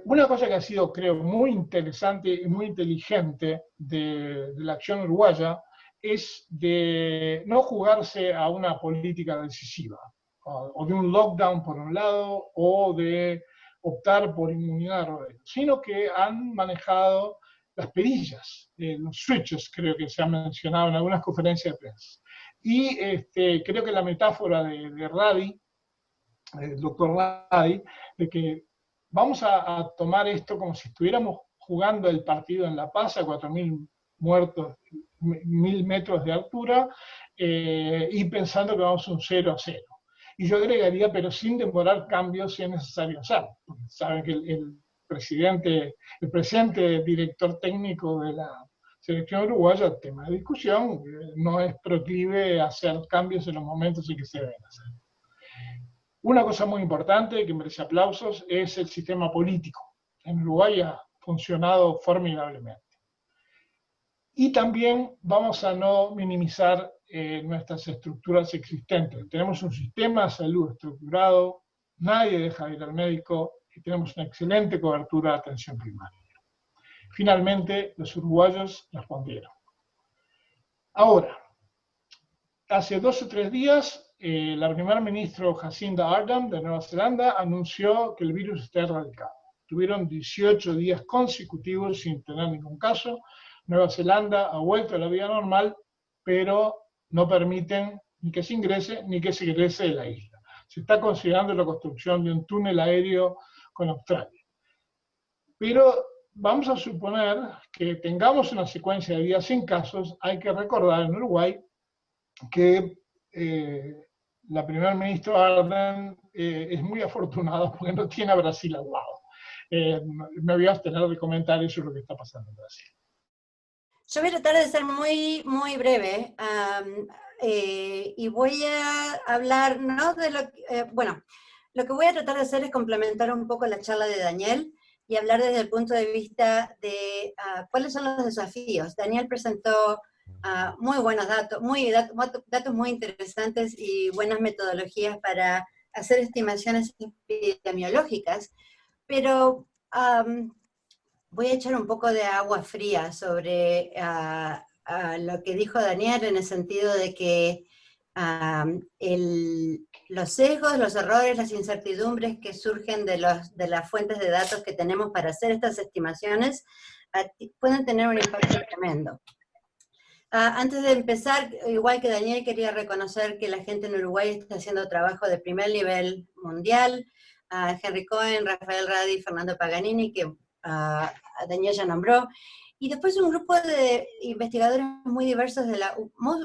S2: Una cosa que ha sido, creo, muy interesante y muy inteligente de la acción uruguaya es de no jugarse a una política decisiva, o de un lockdown por un lado, o de optar por inmunidad, sino que han manejado las perillas, los switches, creo que se han mencionado en algunas conferencias de prensa. Y creo que la metáfora de Radi, el doctor Radi, de que vamos a tomar esto como si estuviéramos jugando el partido en La Paz a 4.000 muertos, 1.000 metros de altura, y pensando que vamos a un 0-0. Y yo agregaría, pero sin demorar cambios si es necesario hacerlo. Saben que el presente director técnico de la selección uruguaya, tema de discusión, no es proclive a hacer cambios en los momentos en que se deben hacer. Una cosa muy importante que merece aplausos es el sistema político. En Uruguay ha funcionado formidablemente. Y también vamos a no minimizar nuestras estructuras existentes. Tenemos un sistema de salud estructurado, nadie deja de ir al médico y tenemos una excelente cobertura de atención primaria. Finalmente, los uruguayos respondieron. Ahora, hace 2 o 3 días, la primer ministra Jacinda Ardern de Nueva Zelanda anunció que el virus está erradicado. Tuvieron 18 días consecutivos sin tener ningún caso. Nueva Zelanda ha vuelto a la vida normal, pero no permiten ni que se ingrese ni que se egrese de la isla. Se está considerando la construcción de un túnel aéreo con Australia. Pero vamos a suponer que tengamos una secuencia de días sin casos. Hay que recordar en Uruguay que la primer ministra Arden es muy afortunada porque no tiene a Brasil al lado. Me voy a abstener de comentar eso, lo que está pasando en Brasil.
S3: Yo voy a tratar de ser muy, muy breve y voy a hablar, ¿no? De lo que, bueno, lo que voy a tratar de hacer es complementar un poco la charla de Daniel y hablar desde el punto de vista de cuáles son los desafíos. Daniel presentó muy buenos datos, datos muy interesantes y buenas metodologías para hacer estimaciones epidemiológicas, pero voy a echar un poco de agua fría sobre lo que dijo Daniel en el sentido de que los sesgos, los errores, las incertidumbres que surgen de las fuentes de datos que tenemos para hacer estas estimaciones pueden tener un impacto tremendo. Antes de empezar, igual que Daniel, quería reconocer que la gente en Uruguay está haciendo trabajo de primer nivel mundial. Henry Cohen, Rafael Radi, Fernando Paganini, que Daniel ya nombró. Y después un grupo de investigadores muy diversos,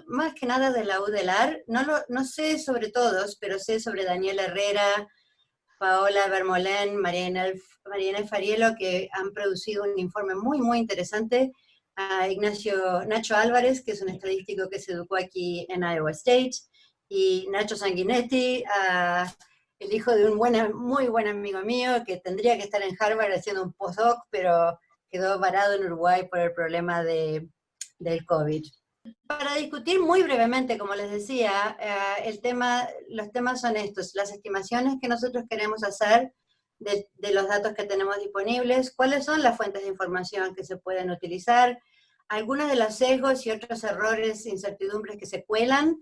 S3: más que nada de la UDELAR. No sé sobre todos, pero sé sobre Daniel Herrera, Paola Vermolén, Mariana Fariello, que han producido un informe muy, muy interesante. Nacho Álvarez, que es un estadístico que se educó aquí en Iowa State, y Nacho Sanguinetti, el hijo de un muy buen amigo mío, que tendría que estar en Harvard haciendo un postdoc, pero quedó varado en Uruguay por el problema del COVID. Para discutir muy brevemente, como les decía, los temas son estos: las estimaciones que nosotros queremos hacer de los datos que tenemos disponibles, cuáles son las fuentes de información que se pueden utilizar, algunos de los sesgos y otros errores, incertidumbres que se cuelan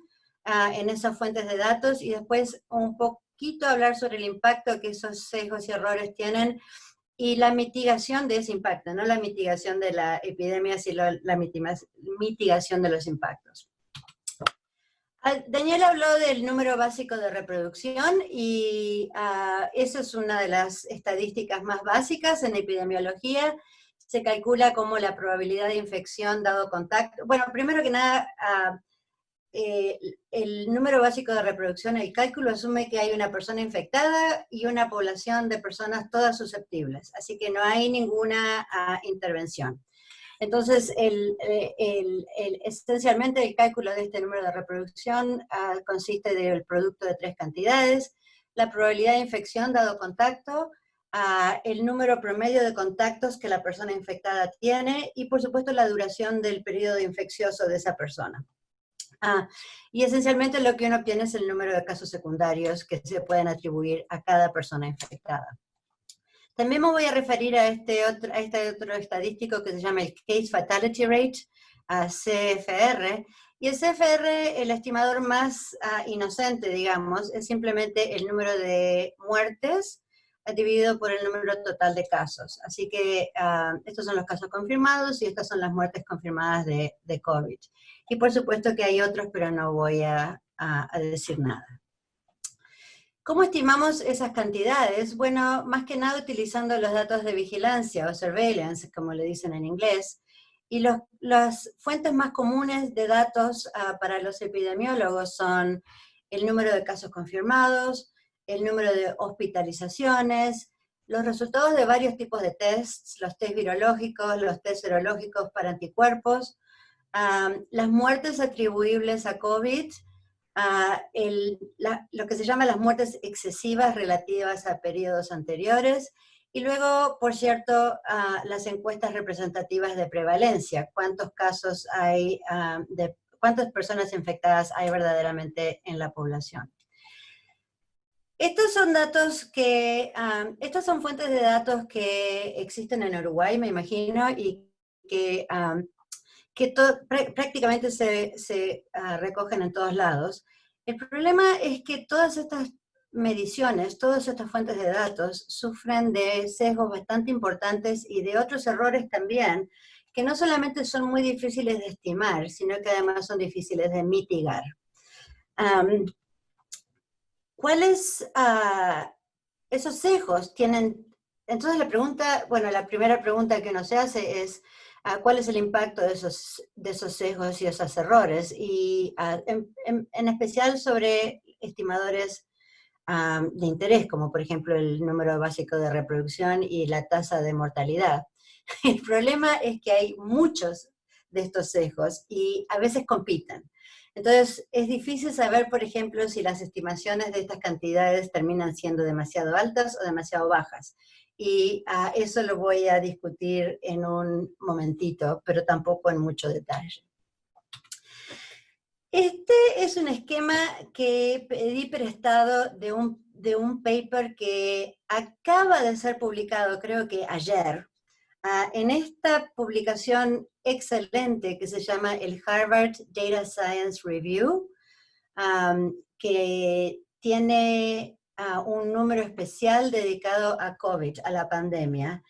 S3: en esas fuentes de datos, y después un poquito hablar sobre el impacto que esos sesgos y errores tienen y la mitigación de ese impacto, no la mitigación de la epidemia, sino la mitigación de los impactos. Daniel habló del número básico de reproducción y esa es una de las estadísticas más básicas en epidemiología. Se calcula como la probabilidad de infección dado contacto. Bueno, primero que nada, el número básico de reproducción, el cálculo asume que hay una persona infectada y una población de personas todas susceptibles, así que no hay ninguna intervención. Entonces, esencialmente el cálculo de este número de reproducción consiste del producto de tres cantidades: la probabilidad de infección dado contacto, el número promedio de contactos que la persona infectada tiene y, por supuesto, la duración del periodo infeccioso de esa persona. Y esencialmente lo que uno obtiene es el número de casos secundarios que se pueden atribuir a cada persona infectada. También me voy a referir a este otro estadístico que se llama el Case Fatality Rate, CFR, y el CFR, el estimador más inocente, digamos, es simplemente el número de muertes dividido por el número total de casos. Así que estos son los casos confirmados y estas son las muertes confirmadas de COVID. Y por supuesto que hay otros, pero no voy a decir nada. ¿Cómo estimamos esas cantidades? Bueno, más que nada utilizando los datos de vigilancia o surveillance, como le dicen en inglés, y las fuentes más comunes de datos para los epidemiólogos son el número de casos confirmados, el número de hospitalizaciones, los resultados de varios tipos de tests, los test virológicos, los test serológicos para anticuerpos, las muertes atribuibles a COVID, lo que se llama las muertes excesivas relativas a periodos anteriores, y luego, por cierto, las encuestas representativas de prevalencia, cuántos casos hay, cuántas personas infectadas hay verdaderamente en la población. Estos son datos estas son fuentes de datos que existen en Uruguay, me imagino, y que prácticamente se recogen en todos lados. El problema es que todas estas mediciones, todas estas fuentes de datos sufren de sesgos bastante importantes y de otros errores también, que no solamente son muy difíciles de estimar, sino que además son difíciles de mitigar. ¿cuáles esos sesgos tienen? Entonces la primera pregunta que uno se hace es, ¿cuál es el impacto de esos sesgos y esos errores? Y en especial sobre estimadores de interés, como por ejemplo el número básico de reproducción y la tasa de mortalidad. El problema es que hay muchos de estos sesgos y a veces compiten. Entonces, es difícil saber, por ejemplo, si las estimaciones de estas cantidades terminan siendo demasiado altas o demasiado bajas. Y eso lo voy a discutir en un momentito, pero tampoco en mucho detalle. Este es un esquema que pedí prestado de un paper que acaba de ser publicado, creo que ayer, en esta publicación excelente que se llama el Harvard Data Science Review, que tiene un número especial dedicado a COVID, a la pandemia,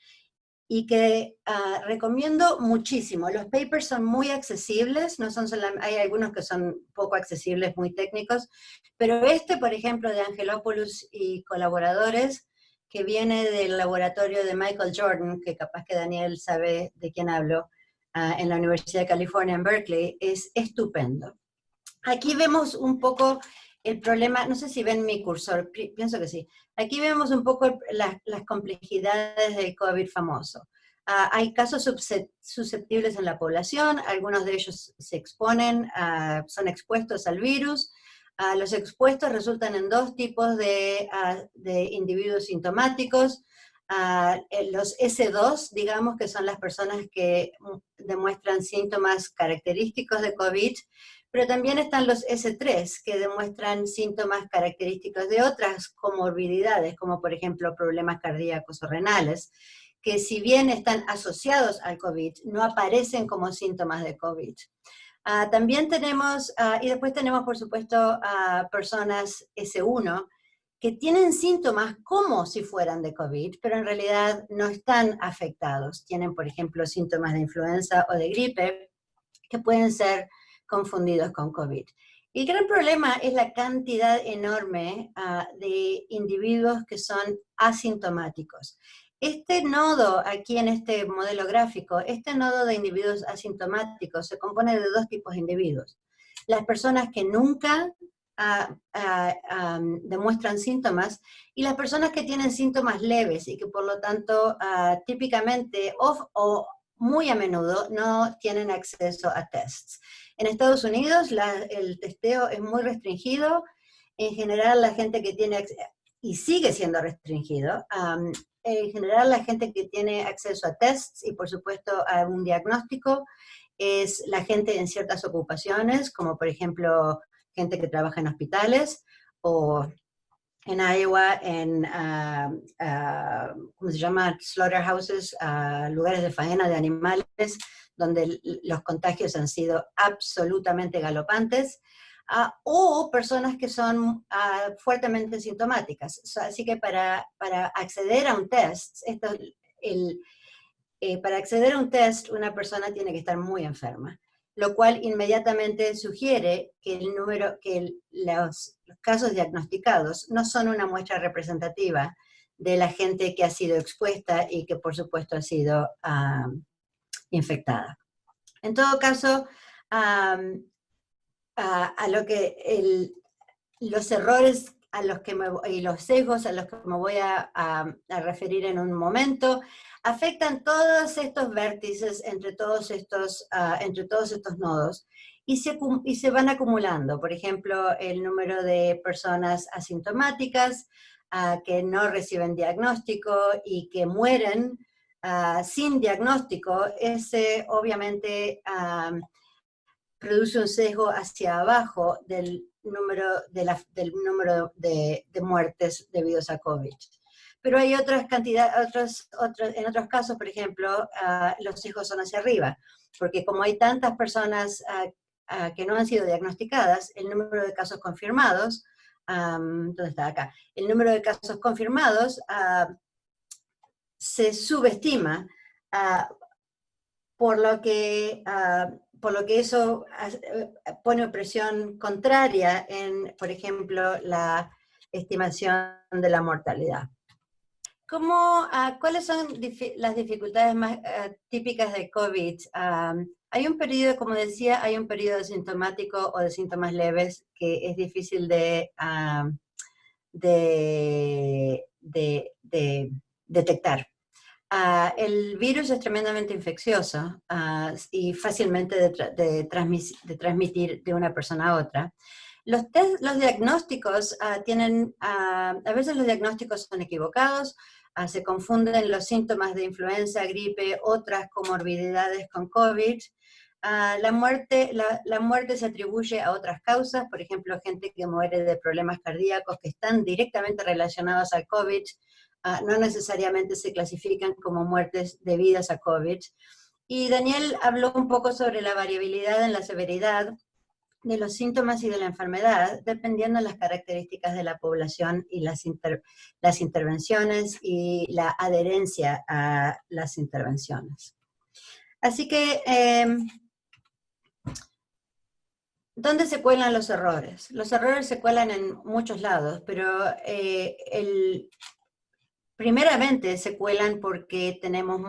S3: y que recomiendo muchísimo. Los papers son muy accesibles, no son hay algunos que son poco accesibles, muy técnicos, pero este, por ejemplo, de Angelopoulos y colaboradores, que viene del laboratorio de Michael Jordan, que capaz que Daniel sabe de quién hablo, en la Universidad de California en Berkeley, es estupendo. Aquí vemos un poco el problema, no sé si ven mi cursor, pienso que sí. Aquí vemos un poco las complejidades del COVID famoso. Hay casos susceptibles en la población, algunos de ellos se exponen, son expuestos al virus. Los expuestos resultan en dos tipos de individuos sintomáticos. Los S2, digamos, que son las personas que demuestran síntomas característicos de COVID, pero también están los S3, que demuestran síntomas característicos de otras comorbilidades, como por ejemplo problemas cardíacos o renales, que si bien están asociados al COVID, no aparecen como síntomas de COVID. También tenemos, y después tenemos por supuesto personas S1, que tienen síntomas como si fueran de COVID, pero en realidad no están afectados. Tienen, por ejemplo, síntomas de influenza o de gripe, que pueden ser confundidos con COVID. El gran problema es la cantidad enorme de individuos que son asintomáticos. Este nodo aquí en este modelo gráfico, este nodo de individuos asintomáticos se compone de dos tipos de individuos. Las personas que nunca demuestran síntomas y las personas que tienen síntomas leves y que por lo tanto típicamente o muy a menudo no tienen acceso a tests. En Estados Unidos el testeo es muy restringido. En general la gente que tiene, y sigue siendo restringido, en general la gente que tiene acceso a tests y por supuesto a un diagnóstico es la gente en ciertas ocupaciones, como por ejemplo gente que trabaja en hospitales o en Iowa, ¿cómo se llama? Slaughterhouses, lugares de faena de animales, donde los contagios han sido absolutamente galopantes, o personas que son fuertemente sintomáticas. Así que para acceder a un test, para acceder a un test, una persona tiene que estar muy enferma, lo cual inmediatamente sugiere que los casos diagnosticados no son una muestra representativa de la gente que ha sido expuesta y que por supuesto ha sido infectada. En todo caso, los errores y los sesgos a los que me voy a referir en un momento afectan todos estos vértices entre todos estos nodos y se van acumulando. Por ejemplo, el número de personas asintomáticas que no reciben diagnóstico y que mueren sin diagnóstico, ese obviamente produce un sesgo hacia abajo del número de muertes debidos a COVID. Pero hay otras cantidades, en otros casos, por ejemplo, los sesgos son hacia arriba, porque como hay tantas personas que no han sido diagnosticadas, el número de casos confirmados, ¿dónde está acá? El número de casos confirmados se subestima, por lo que eso pone presión contraria en, por ejemplo, estimación de la mortalidad. ¿Cuáles son las dificultades más típicas de COVID? Hay un periodo, como decía, hay un periodo asintomático o de síntomas leves que es difícil de detectar. El virus es tremendamente infeccioso y fácilmente de transmitir de una persona a otra. Los diagnósticos a veces los diagnósticos son equivocados, se confunden los síntomas de influenza, gripe, otras comorbilidades con COVID. La muerte se atribuye a otras causas, por ejemplo, gente que muere de problemas cardíacos que están directamente relacionados al COVID, no necesariamente se clasifican como muertes debidas a COVID. Y Daniel habló un poco sobre la variabilidad en la severidad de los síntomas y de la enfermedad, dependiendo de las características de la población y las intervenciones y la adherencia a las intervenciones. Así que, ¿dónde se cuelan los errores? Los errores se cuelan en muchos lados, pero primeramente se cuelan porque tenemos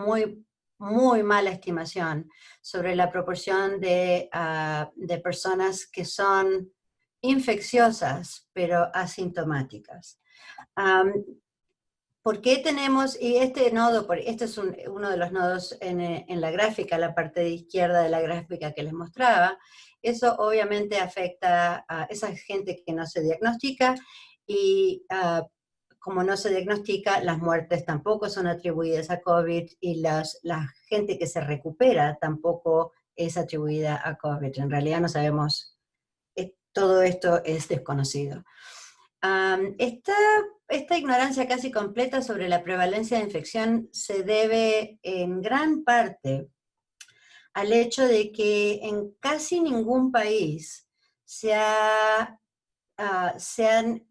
S3: muy mala estimación sobre la proporción de personas que son infecciosas, pero asintomáticas. ¿Por qué tenemos, y este nodo, este es uno de los nodos en la gráfica, la parte de izquierda de la gráfica que les mostraba, eso obviamente afecta a esa gente que no se diagnostica y como no se diagnostica, las muertes tampoco son atribuidas a COVID y la gente que se recupera tampoco es atribuida a COVID. En realidad no sabemos, todo esto es desconocido. Esta ignorancia casi completa sobre la prevalencia de infección se debe en gran parte al hecho de que en casi ningún país se han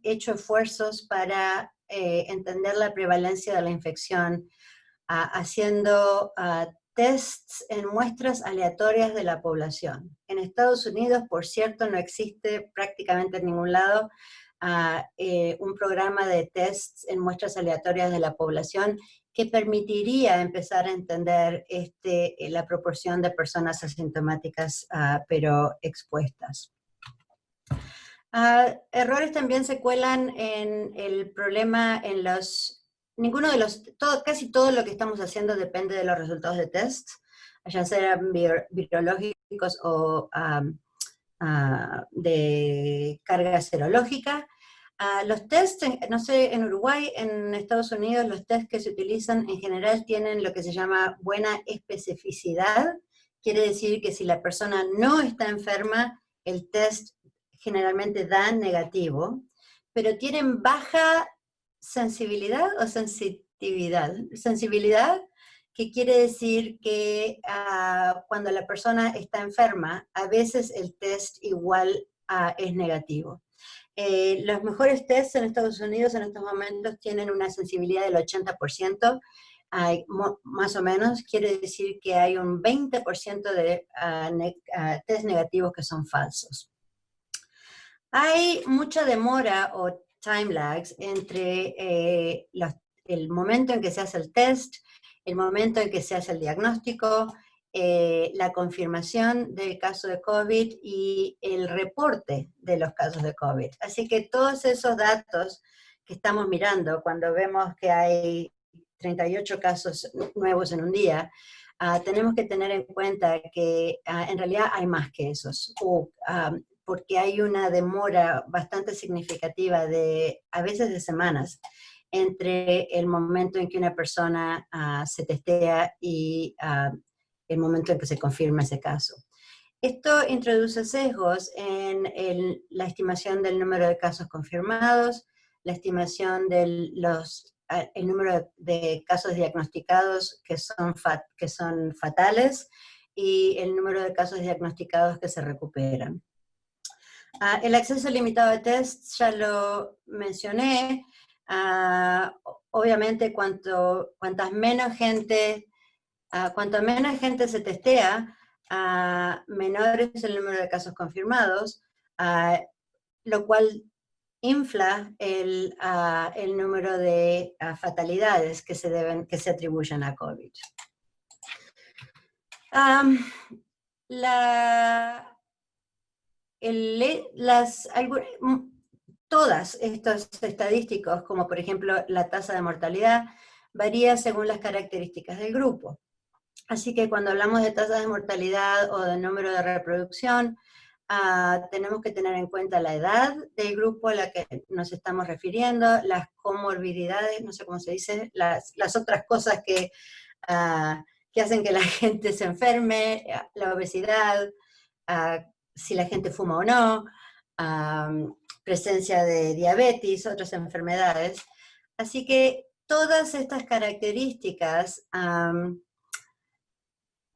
S3: hecho esfuerzos para entender la prevalencia de la infección, haciendo tests en muestras aleatorias de la población. En Estados Unidos, por cierto, no existe prácticamente en ningún lado un programa de tests en muestras aleatorias de la población que permitiría empezar a entender la proporción de personas asintomáticas pero expuestas. Errores también se cuelan en el problema en casi todo lo que estamos haciendo depende de los resultados de tests, ya sean virológicos o de carga serológica. Los tests, no sé, en Uruguay, en Estados Unidos, los tests que se utilizan en general tienen lo que se llama buena especificidad, quiere decir que si la persona no está enferma, el test generalmente da negativo, pero tienen baja sensibilidad o sensitividad. Sensibilidad, que quiere decir que cuando la persona está enferma, a veces el test igual es negativo. Los mejores tests en Estados Unidos en estos momentos tienen una sensibilidad del 80%, más o menos, quiere decir que hay un 20% de test negativos que son falsos. Hay mucha demora o time lags entre el momento en que se hace el test, el momento en que se hace el diagnóstico, la confirmación del caso de COVID y el reporte de los casos de COVID. Así que todos esos datos que estamos mirando cuando vemos que hay 38 casos nuevos en un día, tenemos que tener en cuenta que en realidad hay más que esos, porque hay una demora bastante significativa a veces de semanas, entre el momento en que una persona se testea y el momento en que se confirma ese caso. Esto introduce sesgos en la estimación del número de casos confirmados, la estimación del el número de casos diagnosticados que son fatales y el número de casos diagnosticados que se recuperan. El acceso limitado a tests ya lo mencioné. Obviamente, cuanto menos gente se testea, menor es el número de casos confirmados, lo cual infla el número de fatalidades que se atribuyen a COVID. Todas estos estadísticos, como por ejemplo la tasa de mortalidad, varía según las características del grupo. Así que cuando hablamos de tasa de mortalidad o de número de reproducción, tenemos que tener en cuenta la edad del grupo a la que nos estamos refiriendo, las comorbilidades, no sé cómo se dice, las otras cosas que hacen que la gente se enferme, la obesidad, si la gente fuma o no, presencia de diabetes, otras enfermedades. Así que todas estas características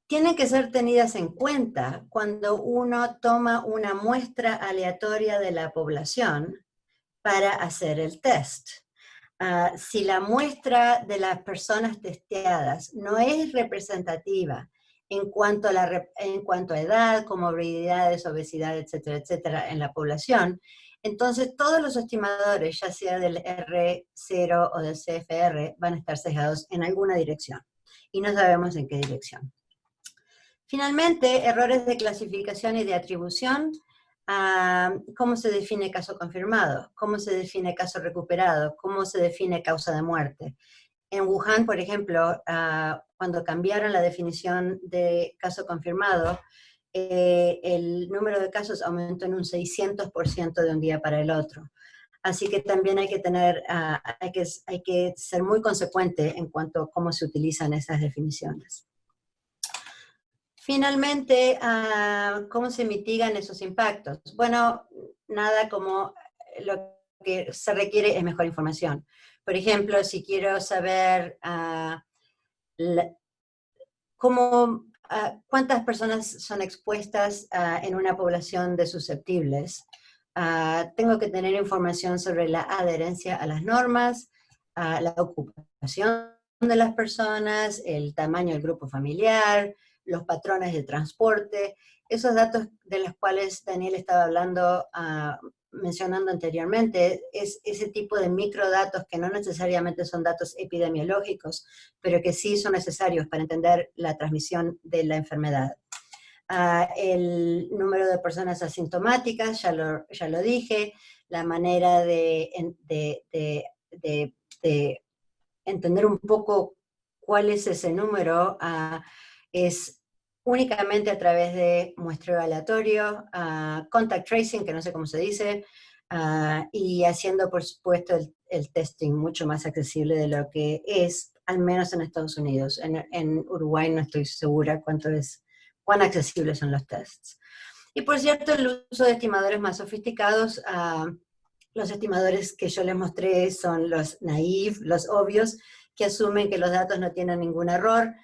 S3: tienen que ser tenidas en cuenta cuando uno toma una muestra aleatoria de la población para hacer el test. Si la muestra de las personas testeadas no es representativa en cuanto a edad, comorbilidades, obesidad, etcétera, etcétera, en la población, entonces todos los estimadores, ya sea del R0 o del CFR, van a estar sesgados en alguna dirección, y no sabemos en qué dirección. Finalmente, errores de clasificación y de atribución. ¿Cómo se define caso confirmado? ¿Cómo se define caso recuperado? ¿Cómo se define causa de muerte? En Wuhan, por ejemplo, cuando cambiaron la definición de caso confirmado, el número de casos aumentó en un 600% de un día para el otro. Así que también hay que ser muy consecuente en cuanto a cómo se utilizan esas definiciones. Finalmente, ¿cómo se mitigan esos impactos? Bueno, nada como lo que se requiere es mejor información. Por ejemplo, si quiero saber cuántas personas son expuestas en una población de susceptibles, tengo que tener información sobre la adherencia a las normas, la ocupación de las personas, el tamaño del grupo familiar, los patrones de transporte, esos datos de los cuales Daniel estaba hablando, mencionando anteriormente, es ese tipo de microdatos que no necesariamente son datos epidemiológicos, pero que sí son necesarios para entender la transmisión de la enfermedad. El número de personas asintomáticas, ya lo dije, la manera de entender un poco cuál es ese número, es únicamente a través de muestreo aleatorio, contact tracing, que no sé cómo se dice, y haciendo, por supuesto, el testing mucho más accesible de lo que es, al menos en Estados Unidos. En Uruguay no estoy segura cuán accesibles son los tests. Y por cierto, el uso de estimadores más sofisticados, los estimadores que yo les mostré son los naive, los obvios, que asumen que los datos no tienen ningún error,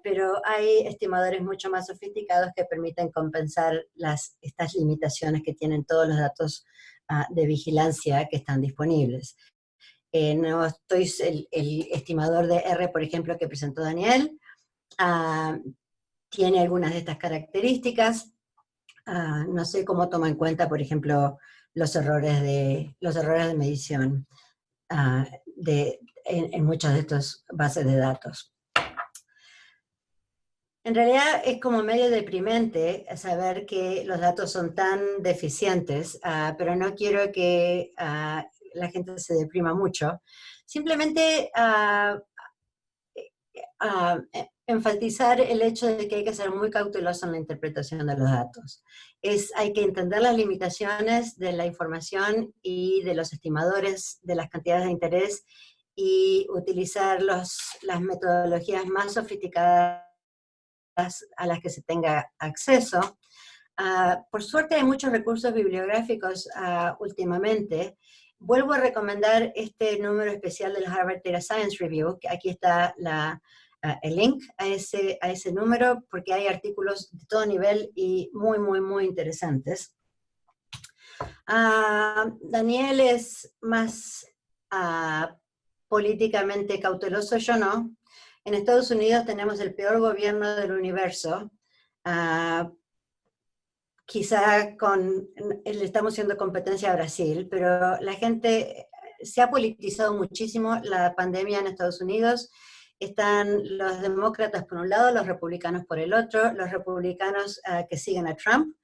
S3: pero hay estimadores mucho más sofisticados que permiten compensar estas limitaciones que tienen todos los datos de vigilancia que están disponibles. El estimador de R, por ejemplo, que presentó Daniel, tiene algunas de estas características. No sé cómo toma en cuenta, por ejemplo, los errores de medición en muchas de estas bases de datos. En realidad es como medio deprimente saber que los datos son tan deficientes, pero no quiero que la gente se deprima mucho. Simplemente enfatizar el hecho de que hay que ser muy cauteloso en la interpretación de los datos. Hay que entender las limitaciones de la información y de los estimadores de las cantidades de interés y utilizar las metodologías más sofisticadas a las que se tenga acceso. Por suerte hay muchos recursos bibliográficos últimamente. Vuelvo a recomendar este número especial del Harvard Data Science Review, que aquí está el link a ese número, porque hay artículos de todo nivel y muy, muy, muy interesantes. Daniel es más políticamente cauteloso, yo no. En Estados Unidos tenemos el peor gobierno del universo, quizá le estamos haciendo competencia a Brasil, pero la gente se ha politizado muchísimo la pandemia en Estados Unidos. Están los demócratas por un lado, los republicanos por el otro, los republicanos que siguen a Trump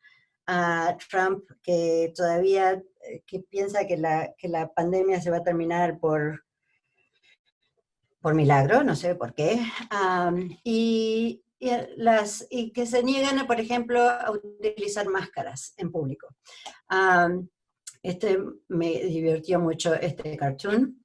S3: que todavía que piensa que la pandemia se va a terminar por milagro, no sé por qué, y que se niegan, por ejemplo, a utilizar máscaras en público. Me divirtió mucho este cartoon.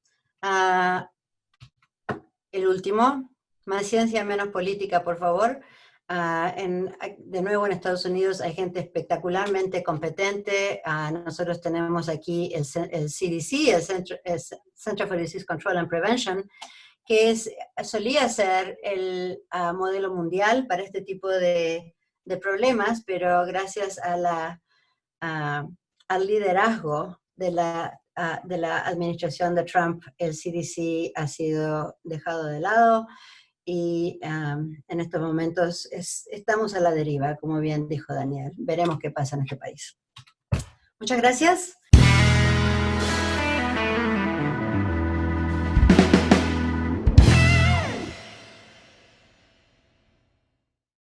S3: El último, más ciencia, menos política, por favor. De nuevo en Estados Unidos hay gente espectacularmente competente. Nosotros tenemos aquí el CDC, el Center for Disease Control and Prevention, que solía ser el modelo mundial para este tipo de problemas, pero gracias a al liderazgo de la administración de Trump, el CDC ha sido dejado de lado y en estos momentos estamos a la deriva, como bien dijo Daniel. Veremos qué pasa en este país. Muchas gracias.